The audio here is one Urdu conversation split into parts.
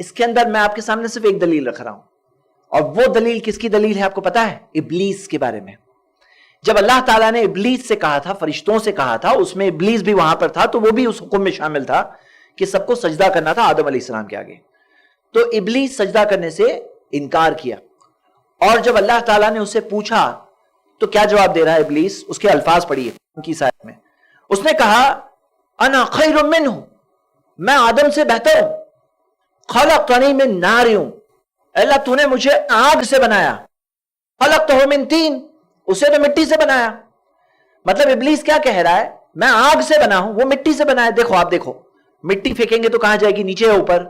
اس کے اندر میں آپ کے سامنے صرف ایک دلیل رکھ رہا ہوں, اور وہ دلیل کس کی دلیل ہے آپ کو پتا ہے؟ ابلیس کے بارے میں. جب اللہ تعالیٰ نے ابلیس سے کہا تھا, فرشتوں سے کہا تھا, اس میں ابلیس بھی وہاں پر تھا, تو وہ بھی اس حکم میں شامل تھا کہ سب کو سجدہ کرنا تھا آدم علیہ السلام کے آگے. تو ابلیس سجدہ کرنے سے انکار کیا, اور جب اللہ تعالیٰ نے اسے پوچھا تو کیا جواب دے رہا ہے ابلیس؟ اس کے الفاظ پڑھیے ان کی سائد میں. اس نے کہا انا خیر منہ, میں آدم سے بہتر ہوں. خلقتنی من نار, اللہ تو نے مجھے آگ سے بنایا. خلقتہ من طین, اسے تو مٹی سے بنایا. مطلب ابلیس کیا کہہ رہا ہے؟ میں آگ سے بنا ہوں, وہ مٹی سے بنا ہے. دیکھو آپ دیکھو, مٹی پھینکیں گے تو کہاں جائے گی؟ نیچے ہے اوپر.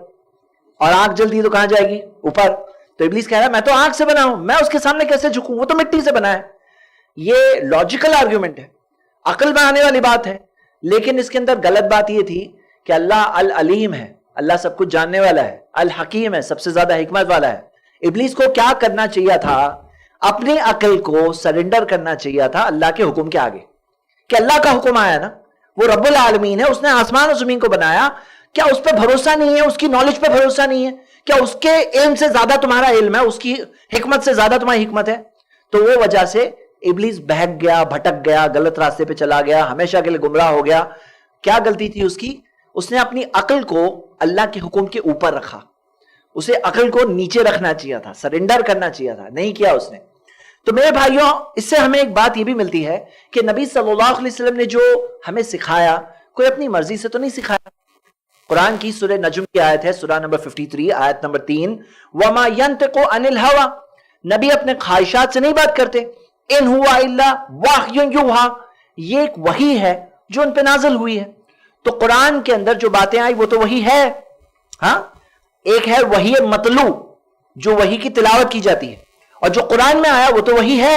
اور آگ جلتی ہے تو کہاں جائے گی؟ اوپر. تو ابلیس کہہ رہا ہے میں تو آگ سے بنا ہوں, میں اس کے سامنے کیسے جھکوں, وہ تو مٹی سے بنا ہے. یہ لاجیکل آرگیومنٹ ہے, عقل میں آنے والی بات ہے, لیکن اس کے اندر غلط بات یہ تھی کہ اللہ العلیم ہے, اللہ سب کچھ جاننے والا ہے, الحکیم ہے, سب سے زیادہ حکمت والا ہے. ابلیس کو کیا کرنا چاہیے تھا؟ اپنی عقل کو سرنڈر کرنا چاہیے تھا اللہ کے حکم کے آگے, کہ اللہ کا حکم آیا نا, وہ رب العالمین ہے, اس نے آسمان اور زمین کو بنایا. کیا اس پہ بھروسہ نہیں ہے؟ اس کی نالج پہ بھروسہ نہیں ہے؟ کیا اس کے علم سے زیادہ تمہارا علم ہے؟ اس کی حکمت سے زیادہ تمہاری حکمت ہے؟ تو وہ وجہ سے ابلیس بہک گیا, بھٹک گیا, غلط راستے پہ چلا گیا, ہمیشہ کے لیے گمراہ ہو گیا. کیا غلطی تھی اس کی؟ اس نے اپنی عقل کو اللہ کے حکم کے اوپر رکھا. اسے عقل کو نیچے رکھنا چاہیے تھا, سرنڈر کرنا چاہیے تھا, نہیں کیا اس نے. تو میرے بھائیوں, اس سے ہمیں ایک بات یہ بھی ملتی ہے کہ نبی صلی اللہ علیہ وسلم نے جو ہمیں سکھایا, کوئی اپنی مرضی سے تو نہیں سکھایا. قرآن کی سورہ نجم کی آیت ہے, سورہ نمبر 53 آیت نمبر 3, وَمَا يَنْتِقُ عَنِ الْهَوَىٰ, نبی اپنے خواہشات سے نہیں بات کرتے. اِنْ هُوَ إِلَّا وَحْيٌ يُوحَىٰ, یہ ایک وحی ہے جو ان پہ نازل ہوئی ہے. تو قرآن کے اندر جو باتیں آئی وہ تو وحی ہے. ہاں, ایک ہے وحی مطلوع جو وحی کی تلاوت کی جاتی ہے, اور جو قرآن میں آیا وہ تو وحی ہے.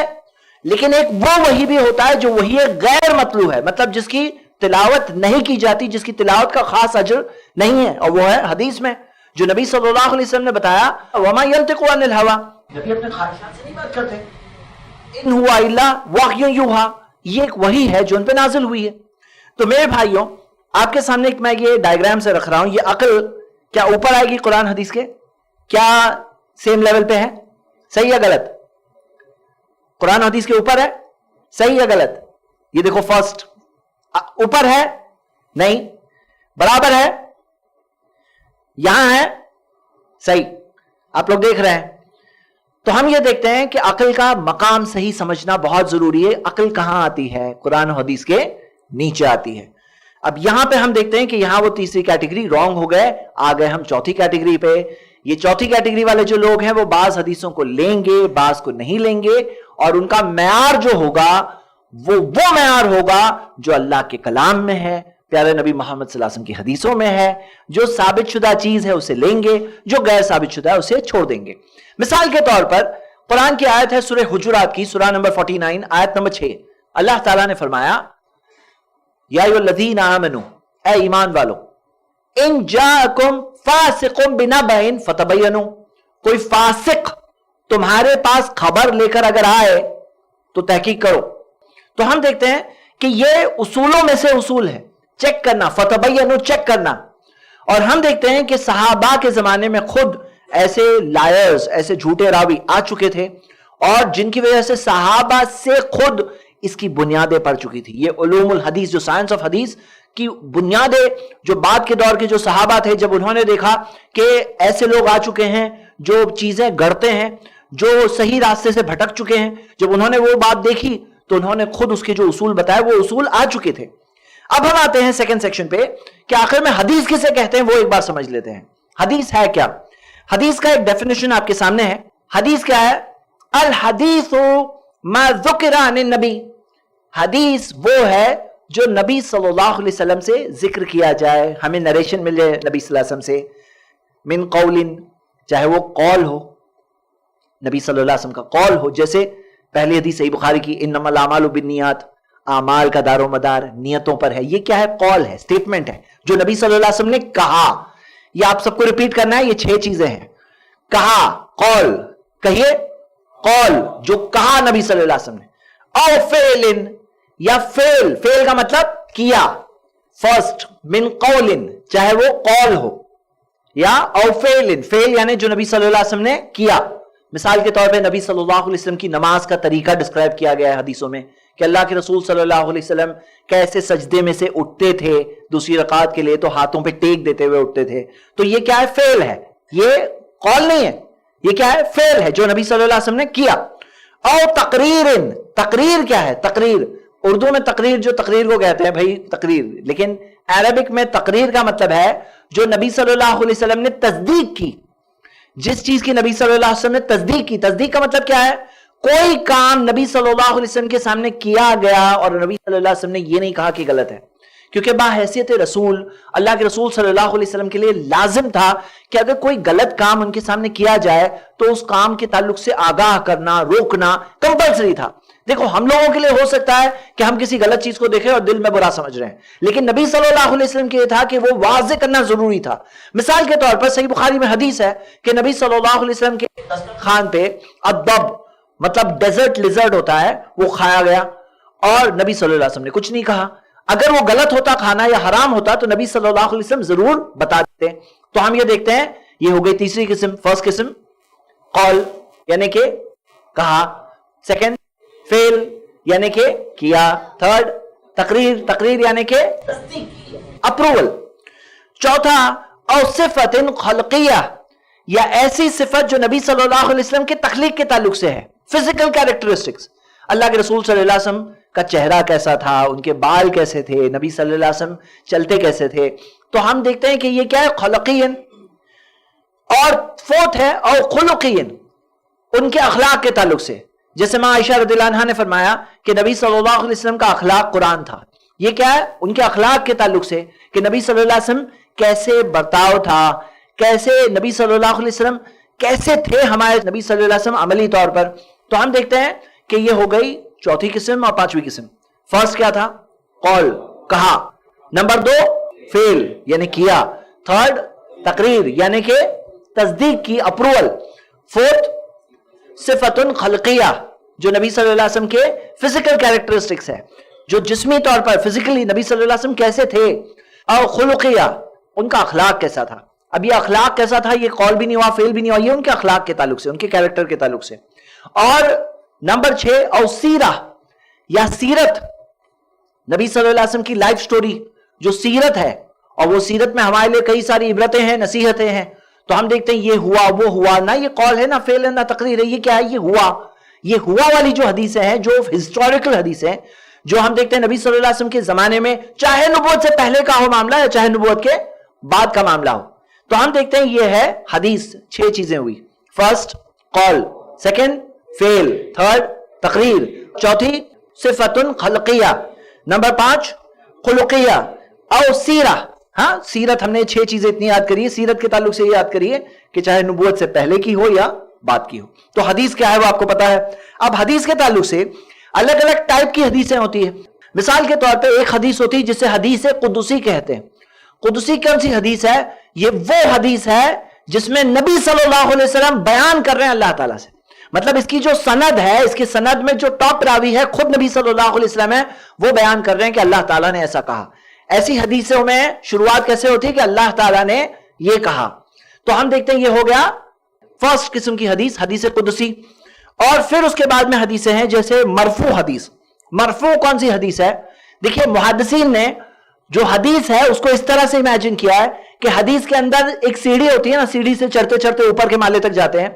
لیکن ایک وہ وحی بھی ہوتا ہے جو وحی غیر مطلوع ہے, مطلب جس کی تلاوت نہیں کی جاتی, جس کی تلاوت کا خاص اجر نہیں ہے, اور وہ ہے حدیث میں جو نبی صلی اللہ علیہ وسلم نے بتایا وَمَا يَنْتِقُ عَنِ الْهَوَىٰ, نبی اپنے خواہشات سے نہیں بات کرتے. إِنْ هُوَ إِلَّا وَحْيٌ يُوحَىٰ, یہ ایک وحی ہے جو ان پہ نازل ہوئی ہے. تو میرے بھائیوں, آپ کے سامنے ایک میں یہ ڈائیگرام سے رکھ رہا ہوں. یہ عقل کیا اوپر آئے گی قرآن حدیث کے؟ کیا سیم لیول پہ ہے؟ صحیح ہے غلط؟ قرآن حدیث کے اوپر ہے, صحیح ہے غلط؟ یہ دیکھو, فرسٹ اوپر ہے نہیں, برابر ہے, یہاں ہے, صحیح. آپ لوگ دیکھ رہے ہیں. تو ہم یہ دیکھتے ہیں کہ عقل کا مقام صحیح سمجھنا بہت ضروری ہے. عقل کہاں آتی ہے؟ قرآن و حدیث کے نیچے آتی ہے. اب یہاں پہ ہم دیکھتے ہیں کہ یہاں وہ تیسری کیٹیگری رونگ ہو گئے, آ گئے ہم چوتھی کیٹیگری پہ. یہ چوتھی کیٹیگری والے جو لوگ ہیں وہ بعض حدیثوں کو لیں گے, بعض کو نہیں لیں گے, اور ان کا معیار جو ہوگا وہ معیار ہوگا جو اللہ کے کلام میں ہے, پیارے نبی محمد صلی اللہ علیہ وسلم کی حدیثوں میں ہے. جو ثابت شدہ چیز ہے اسے لیں گے, جو غیر ثابت شدہ ہے اسے چھوڑ دیں گے. مثال کے طور پر قرآن کی آیت ہے سورہ حجرات کی, سورہ نمبر 49 آیت نمبر 6. اللہ تعالیٰ نے فرمایا یا ایھا الذین آمنوا, اے ایمان والو, ان جاءکم فاسق بنبأ فتبینوا, کوئی فاسق تمہارے پاس خبر لے کر اگر آئے تو تحقیق کرو. تو ہم دیکھتے ہیں کہ یہ اصولوں میں سے اصول ہے, چیک کرنا, فتبینوا, چیک کرنا. اور ہم دیکھتے ہیں کہ صحابہ کے زمانے میں خود ایسے لائرز, ایسے جھوٹے راوی آ چکے تھے, اور جن کی وجہ سے صحابہ سے خود اس کی بنیادیں پڑ چکی تھی. یہ علوم الحدیث, جو سائنس آف حدیث کی بنیادیں, جو بعد کے دور کے جو صحابہ تھے, جب انہوں نے دیکھا کہ ایسے لوگ آ چکے ہیں جو چیزیں گڑھتے ہیں, جو صحیح راستے سے بھٹک چکے ہیں, جب انہوں نے وہ بات دیکھی تو انہوں نے خود اس کے جو اصول بتائے وہ اصول آ چکے تھے. اب ہم آتے ہیں سیکنڈ سیکشن پہ کہ آخر میں حدیث کسے کہتے ہیں, وہ ایک بار سمجھ لیتے ہیں. حدیث ہے کیا؟ حدیث کا ایک ڈیفینیشن آپ کے سامنے ہے. حدیث کیا ہے؟ الحدیث ما ذکر عن النبی, حدیث وہ ہے جو نبی صلی اللہ علیہ وسلم سے ذکر کیا جائے, ہمیں نریشن ملے نبی صلی اللہ علیہ وسلم سے, من قول, چاہے وہ قول ہو, نبی صلی اللہ علیہ وسلم کا قول ہو. جیسے پہلی حدیث صحیح بخاری کی انما الاعمال بالنیات, اعمال کا دار و مدار نیتوں پر ہے. یہ کیا ہے؟ قول ہے, سٹیٹمنٹ ہے جو نبی صلی اللہ علیہ وسلم نے کہا. یہ آپ سب کو ریپیٹ کرنا ہے, یہ 6 چیزیں ہیں. کہا, قول, کہیے قول, جو کہا نبی صلی اللہ علیہ وسلم نے. او فعل, یا فعل, فعل کا مطلب کیا. فرسٹ من قول, چاہے وہ قول ہو, یا او فیل، فیل یعنی جو نبی صلی اللہ علیہ وسلم نے کیا. مثال کے طور پہ نبی صلی اللہ علیہ وسلم کی نماز کا طریقہ ڈسکرائب کیا گیا ہے حدیثوں میں کہ اللہ کے رسول صلی اللہ علیہ وسلم کیسے سجدے میں سے اٹھتے تھے دوسری رکعت کے لیے تو ہاتھوں پہ ٹیک دیتے ہوئے اٹھتے تھے. تو یہ کیا ہے؟ فعل ہے، یہ قول نہیں ہے، یہ کیا ہے؟ فعل ہے جو نبی صلی اللہ علیہ وسلم نے کیا. او تقریر، تقریر کیا ہے؟ تقریر اردو میں تقریر، جو تقریر کو کہتے ہیں بھائی تقریر، لیکن عربک میں تقریر کا مطلب ہے جو نبی صلی اللہ علیہ وسلم نے تصدیق کی، جس چیز کی نبی صلی اللہ علیہ وسلم نے تصدیق کی. تصدیق کا مطلب کیا ہے؟ کوئی کام نبی صلی اللہ علیہ وسلم کے سامنے کیا گیا اور نبی صلی اللہ علیہ وسلم نے یہ نہیں کہا کہ غلط ہے، کیونکہ باحیثیت رسول اللہ کے رسول صلی اللہ علیہ وسلم کے لیے لازم تھا کہ اگر کوئی غلط کام ان کے سامنے کیا جائے تو اس کام کے تعلق سے آگاہ کرنا، روکنا کمپلسری تھا. دیکھو ہم لوگوں کے لیے ہو سکتا ہے کہ ہم کسی غلط چیز کو دیکھیں اور دل میں برا سمجھ رہے ہیں، لیکن نبی صلی اللہ علیہ وسلم کے یہ تھا کہ وہ واضح کرنا ضروری تھا. مثال کے طور پر صحیح بخاری میں حدیث ہے کہ نبی صلی اللہ علیہ وسلم کے دسترخوان پہ الضب مطلب ڈیزرٹ لیزرڈ ہوتا ہے وہ کھایا گیا اور نبی صلی اللہ علیہ وسلم نے کچھ نہیں کہا. اگر وہ غلط ہوتا کھانا یا حرام ہوتا تو نبی صلی اللہ علیہ وسلم ضرور بتا دیتے. تو ہم یہ دیکھتے ہیں یہ ہو گئی تیسری قسم. فرسٹ قسم قول یعنی کہ کہا، سیکنڈ فعل یعنی کہ کیا، تھرڈ تقریر، تقریر یعنی کہ اپروول، چوتھا او صفت خلقیہ یا ایسی صفت جو نبی صلی اللہ علیہ وسلم کے تخلیق کے تعلق سے ہے، فزیکل کیریکٹرسٹکس. اللہ کے رسول صلی اللہ علیہ وسلم کا چہرہ کیسا تھا، ان کے بال کیسے تھے، نبی صلی اللہ علیہ وسلم چلتے کیسے تھے. تو ہم دیکھتے ہیں کہ یہ کیا ہے؟ خلقین. اور فورتھ ہے او خلقین، ان کے اخلاق کے تعلق سے. جیسے ماں عائشہ رضی اللہ عنہا نے فرمایا کہ نبی صلی اللہ علیہ وسلم کا اخلاق قرآن تھا. یہ کیا ہے؟ ان کے اخلاق کے تعلق سے کہ نبی صلی اللہ علیہ وسلم کیسے برتاؤ تھا، کیسے نبی صلی اللہ علیہ وسلم کیسے تھے ہمارے نبی صلی اللہ علیہ وسلم عملی طور پر. تو ہم دیکھتے ہیں کہ یہ ہو گئی چوتھی قسم اور پانچویں قسم. فرسٹ کیا تھا؟ قول، کہا. نمبر 2 فعل یعنی کیا. تھرڈ تقریر یعنی کہ تصدیق کی، اپروول. فورتھ صفت خلقیہ جو نبی صلی اللہ علیہ وسلم کے فزیکل کیریکٹرسٹکس ہے، جو جسمی طور پر فزیکلی نبی صلی اللہ علیہ وسلم کیسے تھے. اور خلقیہ ان کا اخلاق کیسا تھا. اب یہ اخلاق کیسا تھا، یہ قول بھی نہیں ہوا، فعل بھی نہیں ہوا، یہ ان کے اخلاق کے تعلق سے، ان کے کیریکٹر کے تعلق سے. اور نمبر 6 او سیرہ یا سیرت، نبی صلی اللہ علیہ وسلم کی لائف سٹوری جو سیرت ہے، اور وہ سیرت میں ہمارے لیے کئی ساری عبرتیں ہیں، نصیحتیں ہیں. تو ہم دیکھتے ہیں یہ ہوا وہ ہوا، نہ یہ قول ہے نہ فعل ہے نہ تقریر ہے، یہ کیا ہے؟ یہ ہوا. یہ ہوا والی جو حدیثیں ہیں، جو ہسٹوریکل حدیثیں ہیں، جو ہم دیکھتے ہیں نبی صلی اللہ علیہ وسلم کے زمانے میں، چاہے نبوت سے پہلے کا ہو معاملہ یا چاہے نبوت کے بعد کا معاملہ ہو. تو ہم دیکھتے ہیں یہ ہے حدیث. 6 چیزیں ہوئی. فرسٹ قول، سیکنڈ فعل، تھرڈ تقریر، چوتھی صفت خلقیہ، نمبر 5 خلقیہ او سیرہ. ہاں سیرت ہم نے 6 چیزیں اتنی یاد کری ہے. سیرت کے تعلق سے یہ یاد کریے کہ چاہے نبوت سے پہلے کی ہو یا بعد کی ہو. تو حدیث کیا ہے وہ آپ کو پتا ہے. اب حدیث کے تعلق سے الگ الگ ٹائپ کی حدیثیں ہوتی ہیں. مثال کے طور پہ ایک حدیث ہوتی ہے جسے حدیث قدسی کہتے ہیں. قدسی کون سی حدیث ہے؟ یہ وہ حدیث ہے جس میں نبی صلی اللہ علیہ وسلم بیان کر رہے ہیں اللہ تعالیٰ سے. مطلب اس کی جو سند ہے، اس کی سند میں جو ٹاپ راوی ہے خود نبی صلی اللہ علیہ وسلم ہے، وہ بیان کر رہے ہیں کہ اللہ تعالیٰ نے ایسا کہا. ایسی حدیثوں میں شروعات کیسے ہوتی ہے کہ اللہ تعالیٰ نے یہ کہا. تو ہم دیکھتے ہیں یہ ہو گیا فرسٹ قسم کی حدیث، حدیث قدسی. اور پھر اس کے بعد میں حدیثیں ہیں جیسے مرفوع حدیث. مرفوع کون سی حدیث ہے؟ دیکھیے محدثین نے جو حدیث ہے اس کو اس طرح سے امیجن کیا ہے کہ حدیث کے اندر ایک سیڑھی ہوتی ہے نا، سیڑھی سے چڑھتے چڑھتے اوپر کے مالے تک جاتے ہیں،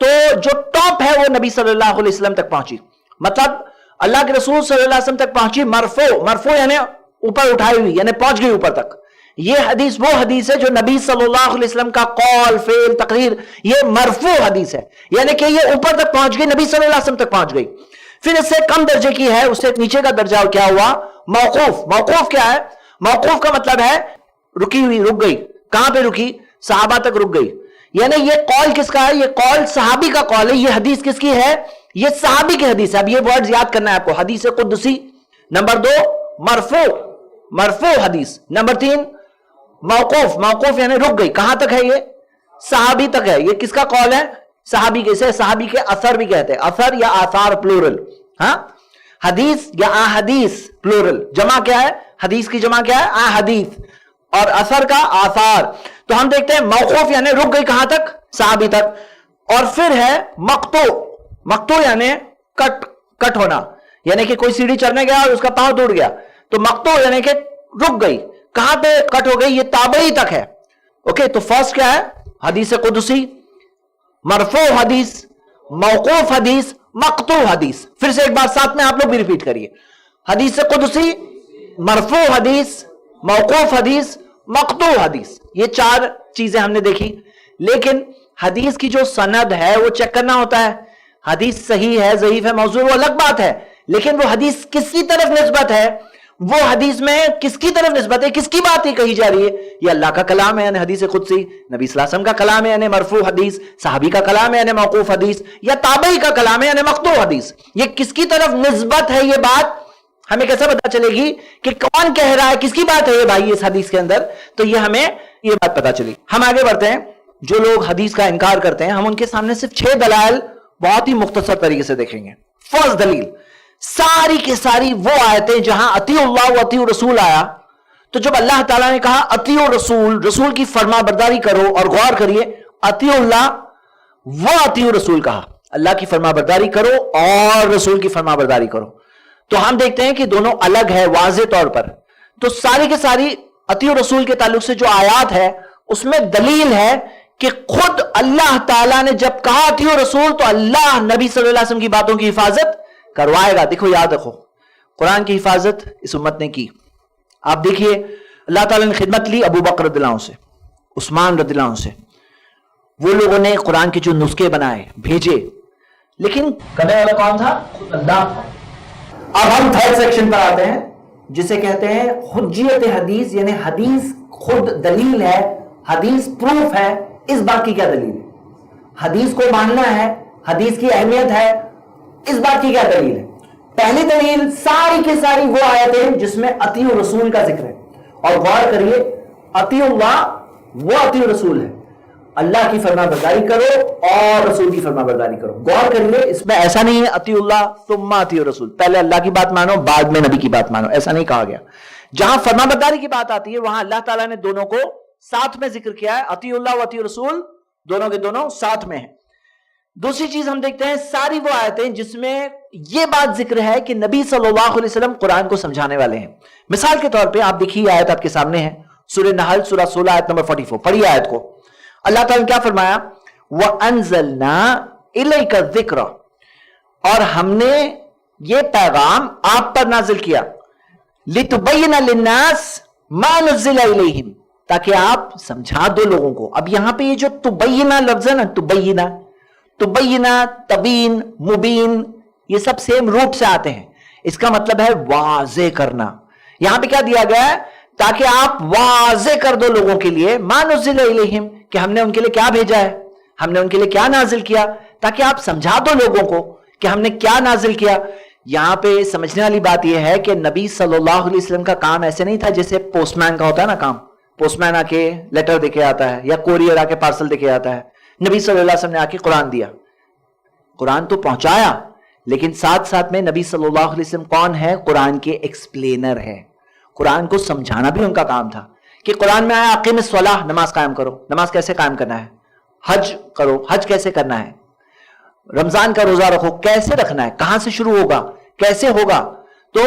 تو جو ٹاپ ہے وہ نبی صلی اللہ علیہ وسلم تک پہنچی. مطلب اللہ کے رسول صلی اللہ علیہ وسلم تک پہنچی مرفوع. مرفوع یعنی اوپر اٹھائی ہوئی، یعنی پہنچ گئی اوپر تک. یہ حدیث وہ حدیث ہے جو نبی صلی اللہ علیہ وسلم کا قول، فعل، تقریر، یہ مرفوع حدیث ہے، یعنی کہ یہ اوپر تک پہنچ گئی، نبی صلی اللہ علیہ وسلم تک پہنچ گئی. پھر اس سے کم درجے کی ہے، اس سے نیچے کا درجہ کیا ہوا؟ موقوف. موقوف کیا ہے؟ موقوف کا مطلب ہے رکی ہوئی، رک گئی. کہاں پہ رکی؟ صحابہ تک رک گئی. یعنی یہ قول کس کا ہے؟ یہ قول صحابی کا قول ہے. یہ حدیث کس کی ہے؟ یہ صحابی کی حدیث ہے. اب یہ ورڈز یاد کرنا ہے آپ کو. حدیث قدسی. نمبر 2 مرفوع، مرفوع حدیث. نمبر 3 موقوف. موقوف یعنی رک گئی. کہاں تک ہے؟ یہ صحابی تک ہے. یہ کس کا قول ہے؟ صحابی کے. اسے صحابی کے اثر بھی کہتے ہیں. اثر یا آثار پلورل. ہاں حدیث یا احادیث پلورل. جمع کیا ہے؟ حدیث کی جمع کیا ہے؟ احادیث. اور اثر کا آثار. تو ہم دیکھتے ہیں موقوف یعنی رک گئی کہاں تک؟ صحابی تک. اور پھر ہے مقطوع یعنی کٹ ہونا، یعنی کہ کوئی سیڑھی چڑھنے گیا اور اس کا پاؤں ٹوٹ گیا، تو مقطوع یعنی کہ رک گئی. کہاں پہ کٹ ہو گئی؟ یہ تابعی تک ہے. اوکے، تو فرسٹ کیا ہے؟ حدیث قدسی، مرفوع حدیث، موقوف حدیث، مقطوع حدیث. پھر سے ایک بار ساتھ میں آپ لوگ بھی ریپیٹ کریے، حدیث قدسی، مرفوع حدیث، موقوف حدیث، مقطوع حدیث. یہ 4 چیزیں ہم نے دیکھی. لیکن حدیث کی جو سند ہے وہ چیک کرنا ہوتا ہے. حدیث صحیح ہے، ضعیف ہے، موضوع، وہ الگ بات ہے، لیکن وہ حدیث کس کی طرف نسبت ہے؟ وہ حدیث میں کس کی طرف نسبت ہے؟ کس کی بات ہی کہی جا رہی ہے؟ یہ اللہ کا کلام ہے یعنی حدیث قدسی، نبی صلی اللہ علیہ وسلم کا کلام ہے یعنی مرفوع حدیث، صحابی کا کلام ہے یعنی موقوف حدیث، یا تابعی کا کلام ہے یعنی مقطوع حدیث. یہ کس کی طرف نسبت ہے؟ یہ بات ہمیں کیسے پتا چلے گی کہ کون کہہ رہا ہے، کس کی بات ہے یہ بھائی اس حدیث کے اندر؟ تو یہ ہمیں یہ بات پتا چلی. ہم آگے بڑھتے ہیں. جو لوگ حدیث کا انکار کرتے ہیں، ہم ان کے سامنے صرف 6 دلائل بہت ہی مختصر طریقے سے دیکھیں گے. فرسٹ دلیل، ساری کی ساری وہ آیتیں جہاں اطیعوا اللہ و اطیعوا الرسول آیا، تو جب اللہ تعالیٰ نے کہا اطیعوا الرسول، رسول کی فرما برداری کرو، اور غور کریے اطیعوا اللہ و اطیعوا الرسول کہا، اللہ کی فرما برداری کرو اور رسول کی فرما برداری کرو. تو ہم دیکھتے ہیں کہ دونوں الگ ہے واضح طور پر. تو ساری کے ساری اطیعوا الرسول کے تعلق سے جو آیات ہے اس میں دلیل ہے کہ خود اللہ تعالیٰ نے جب کہا اطیعوا الرسول تو اللہ نبی صلی اللہ علیہ وسلم کی باتوں کی حفاظت کروائے گا. دیکھو، یاد رکھو، قرآن کی حفاظت اس امت نے کی. آپ دیکھیے اللہ تعالیٰ نے خدمت لی ابو بکر رضی اللہ عنہ سے، عثمان رضی اللہ عنہ سے. وہ لوگوں نے قرآن کے جو نسخے بنائے بھیجے، لیکن کرنے والا کون تھا؟ خود اللہ. اب ہم تھرڈ سیکشن پر آتے ہیں جسے کہتے ہیں حجیت حدیث، یعنی حدیث خود دلیل ہے، حدیث پروف ہے. اس بات کی کیا دلیل ہے؟ حدیث کو ماننا ہے، حدیث کی اہمیت ہے، اس بات کی کیا دلیل ہے؟ پہلی دلیل ساری کی ساری وہ آیتیں جس میں اطیعوا الرسول کا ذکر ہے. اور غور کریے، اطیعوا اللہ و اطیعوا الرسول ہے، اللہ کی فرما برداری کرو اور رسول کی فرما برداری کرو. غور کریے، اس میں ایسا نہیں ہے اطیعوا اللہ ثم اطیعوا الرسول، پہلے اللہ کی بات مانو بعد میں نبی کی بات مانو، ایسا نہیں کہا گیا. جہاں فرما برداری کی بات آتی ہے وہاں اللہ تعالیٰ نے دونوں کو ساتھ میں ذکر کیا ہے، اطیعوا اللہ و اطیعوا الرسول دونوں کے دونوں ساتھ میں ہیں. دوسری چیز ہم دیکھتے ہیں ساری وہ آیتیں جس میں یہ بات ذکر ہے کہ نبی صلی اللہ علیہ وسلم قرآن کو سمجھانے والے ہیں. مثال کے طور پہ آپ دیکھیے آیت آپ کے سامنے ہے، سورہ نحل سورہ 16 آیت نمبر 44. پڑھیے آیت کو. اللہ تعالیٰ نے کیا فرمایا؟ وَأَنزَلْنَا إِلَيْكَ الذِّكْرَ، اور ہم نے یہ پیغام آپ پر نازل کیا، لِتُبَيِّنَ لِلنَّاسِ مَا نُزِّلَ إِلَيْهِمْ، تاکہ آپ سمجھا دو لوگوں کو. اب یہاں پہ یہ جو تبینہ لفظ ہے نا، تبینہ، تبین، مبین، یہ سب سیم روٹ سے آتے ہیں. اس کا مطلب ہے واضح کرنا. یہاں پہ کیا دیا گیا ہے؟ تاکہ آپ واضح کر دو لوگوں کے لیے ما نزل الیہم، کہ ہم نے ان کے لیے کیا بھیجا ہے، ہم نے ان کے لیے کیا نازل کیا، تاکہ آپ سمجھا دو لوگوں کو کہ ہم نے کیا نازل کیا. یہاں پہ سمجھنے والی بات یہ ہے کہ نبی صلی اللہ علیہ وسلم کا کام ایسے نہیں تھا جیسے پوسٹ مین کا ہوتا ہے نا کام. پوسٹ مین آ کے لیٹر دے کے آتا ہے یا کوریئر آ کے پارسل دے کے آتا ہے. نبی صلی اللہ علیہ وسلم نے آ کے قرآن دیا، قرآن تو پہنچایا، لیکن ساتھ ساتھ میں نبی صلی اللہ علیہ وسلم کون ہے؟ قرآن کے ایکسپلینر ہے. قرآن کو سمجھانا بھی ان کا کام تھا کہ قرآن میں آیا اقیم الصلاۃ، نماز قائم کرو. نماز کیسے قائم کرنا ہے؟ حج کرو، حج کیسے کرنا ہے؟ رمضان کا روزہ رکھو، کیسے رکھنا ہے؟ کہاں سے شروع ہوگا؟ کیسے ہوگا؟ تو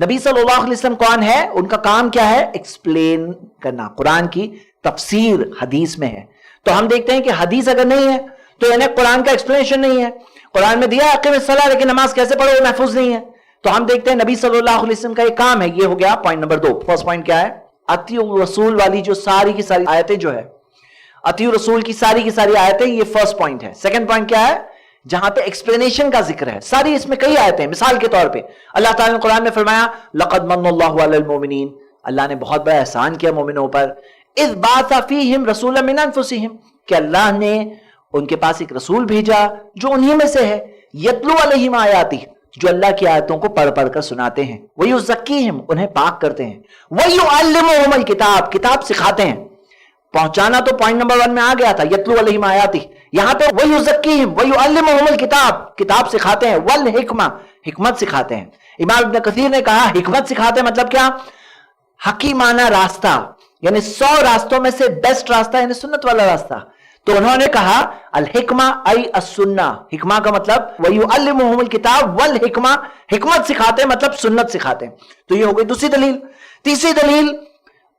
نبی صلی اللہ علیہ وسلم کون ہے؟ ان کا کام کیا ہے؟ ایکسپلین کرنا. قرآن کی تفسیر حدیث میں ہے. تو ہم دیکھتے ہیں کہ حدیث اگر نہیں ہے تو یعنی قرآن کا ایکسپلینیشن نہیں ہے. قرآن میں دیا اقیم الصلاۃ، لیکن نماز کیسے پڑھو وہ محفوظ نہیں ہے. تو ہم دیکھتے ہیں نبی صلی اللہ علیہ وسلم کا یہ کام ہے. یہ ہو گیا پوائنٹ نمبر 2. فرسٹ پوائنٹ کیا ہے؟ اطیعوا الرسول والی جو ساری کی ساری آیتیں جو ہے، اطیعوا الرسول کی ساری آیتیں، یہ فرسٹ پوائنٹ ہے. سیکنڈ پوائنٹ کیا ہے؟ جہاں پہ ایکسپلینیشن کا ذکر ہے. ساری اس میں کئی آیتیں. مثال کے طور پہ اللہ تعالیٰ نے قرآن میں فرمایا لقد من اللہ علی المؤمنین، اللہ نے بہت بڑا احسان کیا مومنوں پر، اذ بعث فیہم رسولا من انفسہم، کہ اللہ نے ان کے پاس ایک رسول بھیجا جو انہی میں سے ہے، یتلو علیہم آیاتہ، جو اللہ کی آیتوں کو پڑھ پڑھ کر سناتے ہیں، ویزکیہم، انہیں پاک کرتے ہیں، ویعلمہم الکتاب، کتاب سکھاتے ہیں. پہنچانا تو پوائنٹ نمبر 1 میں آ گیا تھا، یتلو علیہم آیاتہ. یہاں پہ ویزکیہم ویعلمہم الکتاب، کتاب سکھاتے ہیں، والحکمہ، حکمت سکھاتے ہیں. امام ابن کثیر نے کہا حکمت سکھاتے ہیں مطلب کیا؟ حکیمانہ راستہ، یعنی 100 راستوں میں سے بیسٹ راستہ یعنی سنت والا راستہ. تو انہوں نے کہا الحکمہ ای السنہ، حکمہ کا مطلب وَيُعَلِّمُهُمُ الْكِتَابَ وَالْحِکمہ، حکمت سکھاتے مطلب سنت سکھاتے. تو یہ ہو گئی دوسری دلیل. تیسری دلیل،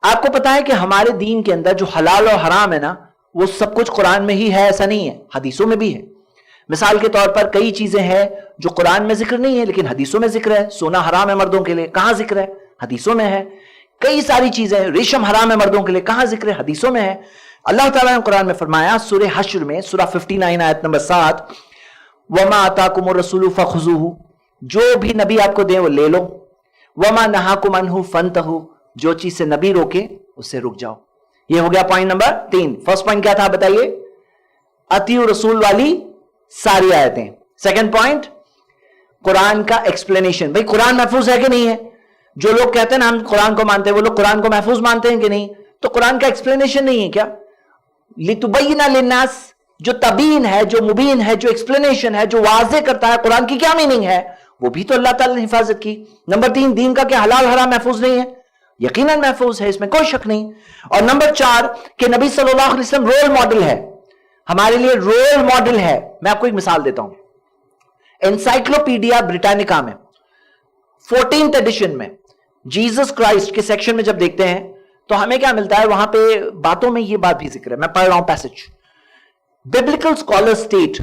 آپ کو پتا ہے کہ ہمارے دین کے اندر جو حلال اور حرام ہے نا، وہ سب کچھ قرآن میں ہی ہے، ایسا نہیں ہے، حدیثوں میں بھی ہے. مثال کے طور پر کئی چیزیں ہیں جو قرآن میں ذکر نہیں ہے لیکن حدیثوں میں ذکر ہے. سونا حرام ہے مردوں کے لیے، کہاں ذکر ہے؟ حدیثوں میں ہے. کئی ساری چیزیں، ریشم حرام ہے مردوں کے لیے، کہاں ذکر ہے؟ حدیثوں میں ہے. اللہ تعالیٰ نے قرآن میں فرمایا سورہ حشر میں سورہ 59 آیت نمبر 7 وَمَا آتَاكُمُ الرَّسُولُ فَخُذُوهُ، جو بھی نبی آپ کو دے وہ لے لو. وَمَا نَهَاكُمْ عَنْهُ فَانْتَهُوا، جو چیز سے نبی روکے اس سے رک جاؤ. یہ ہو گیا پوائنٹ نمبر 3. فرسٹ پوائنٹ کیا تھا بتائیے؟ اطیعوا رسول والی ساری آیتیں. سیکنڈ پوائنٹ قرآن کا ایکسپلینیشن. بھئی قرآن محفوظ ہے کہ نہیں ہے؟ جو لوگ کہتے ہیں نا ہم قرآن کو مانتے ہیں، وہ لوگ قرآن کو محفوظ مانتے ہیں کہ نہیں؟ تو قرآن کا ایکسپلینیشن نہیں ہے کیا؟ لِتُبَيِّنَ لِلنَّاسِ، جو تبین ہے، جو مبین ہے، جو ایکسپلینیشن ہے، جو واضح کرتا ہے قرآن کی کیا میننگ ہے، وہ بھی تو اللہ تعالیٰ نے حفاظت کی. نمبر 3 دین کا کیا حلال حرام محفوظ نہیں ہے؟ یقیناً محفوظ ہے، اس میں کوئی شک نہیں. اور نمبر 4 کہ نبی صلی اللہ علیہ وسلم رول ماڈل ہے، ہمارے لیے رول ماڈل ہے. میں آپ کو ایک مثال دیتا ہوں. انسائکلوپیڈیا بریٹانیکا میں 14th ایڈیشن میں جیزس کرائسٹ کے سیکشن میں جب دیکھتے ہیں تو ہمیں کیا ملتا ہے؟ وہاں پہ باتوں میں یہ بات بھی ذکر ہے، میں پڑھ رہا ہوں passage. Biblical scholars state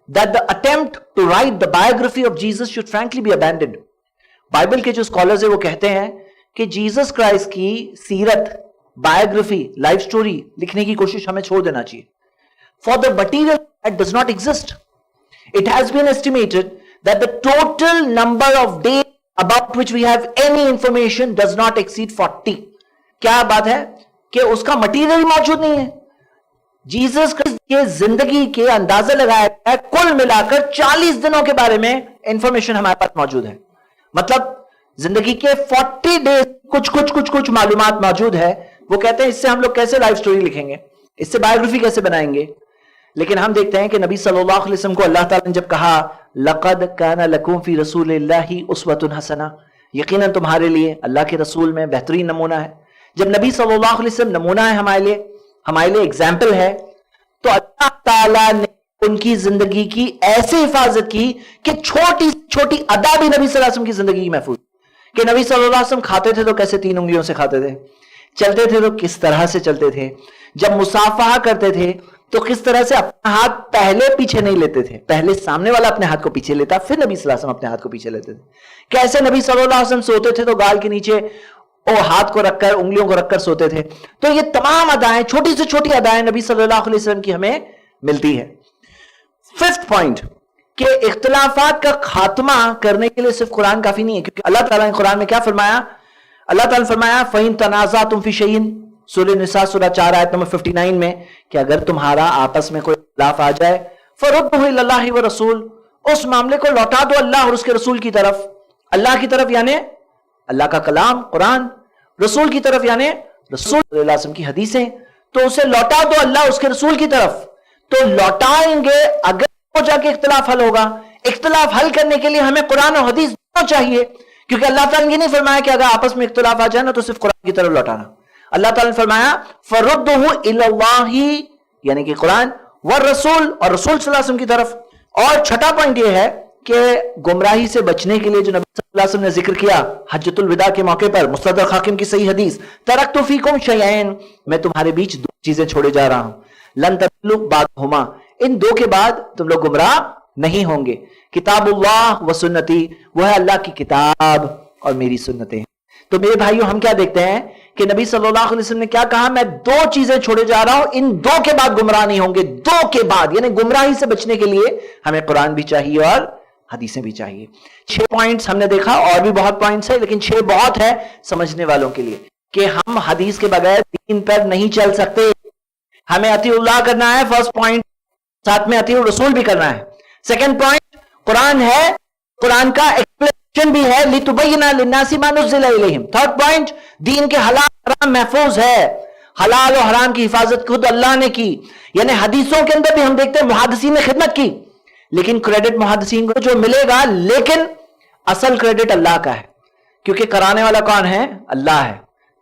that the attempt to write the biography of Jesus should frankly be abandoned. Bible کے جو اسکالرز ہیں وہ کہتے ہیں کہ جیزس کرائسٹ کی سیرت، بایوگرافی، لائف سٹوری لکھنے کی کوشش ہمیں چھوڑ دینا چاہیے. For the material that does not exist, it has been estimated that the total number of days about which we have any information does not exceed 40. کیا بات ہے کہ اس کا مٹیریل موجود نہیں ہے. جیزس کرائسٹ کے زندگی کے اندازہ لگایا گیا ہے، کل ملا کر 40 دنوں کے بارے میں انفارمیشن ہمارے پاس موجود ہے. مطلب زندگی کے 40 ڈیز کچھ معلومات موجود ہے. وہ کہتے ہیں اس سے ہم لوگ کیسے لائف سٹوری لکھیں گے، اس سے بایوگرافی کیسے بنائیں گے. لیکن ہم دیکھتے ہیں کہ نبی صلی اللہ علیہ وسلم کو اللہ تعالیٰ نے جب کہا لَقَدْ كَانَ لَكُمْ فِي رَسُولِ اللَّهِ أُسْوَةٌ حَسَنَةٌ، یقیناً تمہارے لیے اللہ کے رسول میں بہترین نمونہ ہے. جب نبی صلی اللہ علیہ وسلم نمونہ ہے ہمارے لیے ایگزامپل ہے، تو اللہ تعالیٰ نے ان کی زندگی کی ایسے حفاظت کی کہ چھوٹی چھوٹی ادا بھی نبی صلی اللہ علیہ وسلم کی زندگی کی محفوظ. کہ نبی صلی اللہ علیہ وسلم کھاتے تھے تو کیسے 3 انگلیوں سے کھاتے تھے، چلتے تھے تو کس طرح سے چلتے تھے، جب مصافحہ کرتے تھے تو کس طرح سے اپنا ہاتھ پہلے پیچھے نہیں لیتے تھے، پہلے سامنے والا اپنے ہاتھ کو پیچھے لیتا پھر نبی صلی اللہ علیہ وسلم اپنے ہاتھ کو پیچھے لیتے تھے. کیسے نبی صلی اللہ علیہ وسلم سوتے تھے تو گال کے نیچے ہاتھ کو رکھ کر، انگلیوں کو رکھ کر سوتے تھے. تو یہ تمام ادائیں، چھوٹی سے چھوٹی ادائیں نبی صلی اللہ علیہ وسلم کی ہمیں ملتی ہے. 5th پوائنٹ کہ اختلافات کا خاتمہ کرنے کے لیے صرف قرآن کافی نہیں ہے، کیونکہ اللہ تعالیٰ نے قرآن میں کیا فرمایا؟ اللہ تعالیٰ نے فرمایا فَإِن تَنَازَعْتُمْ فِي شَيْءٍ، سورہ نساء سورہ 4 آیت نمبر 59 میں، کہ اگر تمہارا آپس میں کوئی اختلاف آ جائے فَرُدُّهُ إِلَى اللَّهِ وَرَسُولِ، اس معاملے کو لوٹا دو اللہ اور اس کے رسول کی طرف. اللہ کی طرف یعنی اللہ کا کلام قرآن، رسول کی طرف یعنی رسول صلی اللہ علیہ وسلم کی حدیثیں. تو اسے لوٹا دو اللہ اس کے رسول کی طرف. تو لوٹائیں گے اگر وہ جا کے اختلاف حل ہوگا. اختلاف حل کرنے کے لیے ہمیں قرآن اور حدیث دونوں چاہیے، کیونکہ اللہ تعالیٰ نے یہ نہیں فرمایا کہ اگر آپس میں اختلاف آ جائے نا تو صرف قرآن کی طرف لوٹانا. اللہ تعالیٰ نے فرمایا فَرُدُّهُ إِلَى اللَّهِ، یعنی کہ قرآن والرسول، اور رسول صلی اللہ علیہ وسلم کی طرف. اور چھٹا پوائنٹ یہ ہے کہ گمراہی سے بچنے کے لیے جو نبی صلی اللہ علیہ وسلم نے ذکر کیا حجۃ الوداع کے موقع پر، مستدرک حاکم کی صحیح حدیث، ترکت فیکم شیئین، میں تمہارے بیچ 2 چیزیں چھوڑے جا رہا ہوں، لن تضلوا بعدہما، ان 2 کے بعد تم لوگ گمراہ نہیں ہوں گے. کتاب اللہ و سنتی، وہ ہے اللہ کی کتاب اور میری سنتیں. تو میرے بھائیوں ہم کیا دیکھتے ہیں کہ نبی صلی اللہ علیہ وسلم نے کیا کہا؟ میں 2 چیزیں چھوڑے جا رہا ہوں، ان 2 کے بعد گمراہ نہیں ہوں گے. 2 کے بعد یعنی گمراہی سے بچنے کے لیے ہمیں قرآن بھی چاہیے اور حدیثیں بھی چاہیے. 6 پوائنٹس ہم نے دیکھا، اور بھی بہت پوائنٹس ہیں لیکن 6 بہت ہے سمجھنے والوں کے لیے کہ ہم حدیث کے بغیر دین پر نہیں چل سکتے. ہمیں اطیع اللہ کرنا ہے، فرسٹ پوائنٹ، ساتھ میں اطیع الرسول بھی کرنا ہے. سیکنڈ پوائنٹ قرآن ہے، قرآن کا ایکسپلینیشن بھی ہے لِتُبَيِّنَ لِلنَّاسِ مَا نُزِّلَ إِلَيْهِمْ. تھرڈ پوائنٹ دین کے حلال حرام محفوظ ہے، حلال و حرام کی حفاظت خود اللہ نے کی. یعنی حدیثوں کے اندر بھی ہم دیکھتے ہیں محدثین نے خدمت کی، لیکن کریڈٹ محدثین کو جو ملے گا، لیکن اصل کریڈٹ اللہ کا ہے، کیونکہ کرانے والا کون ہے؟ اللہ ہے.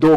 2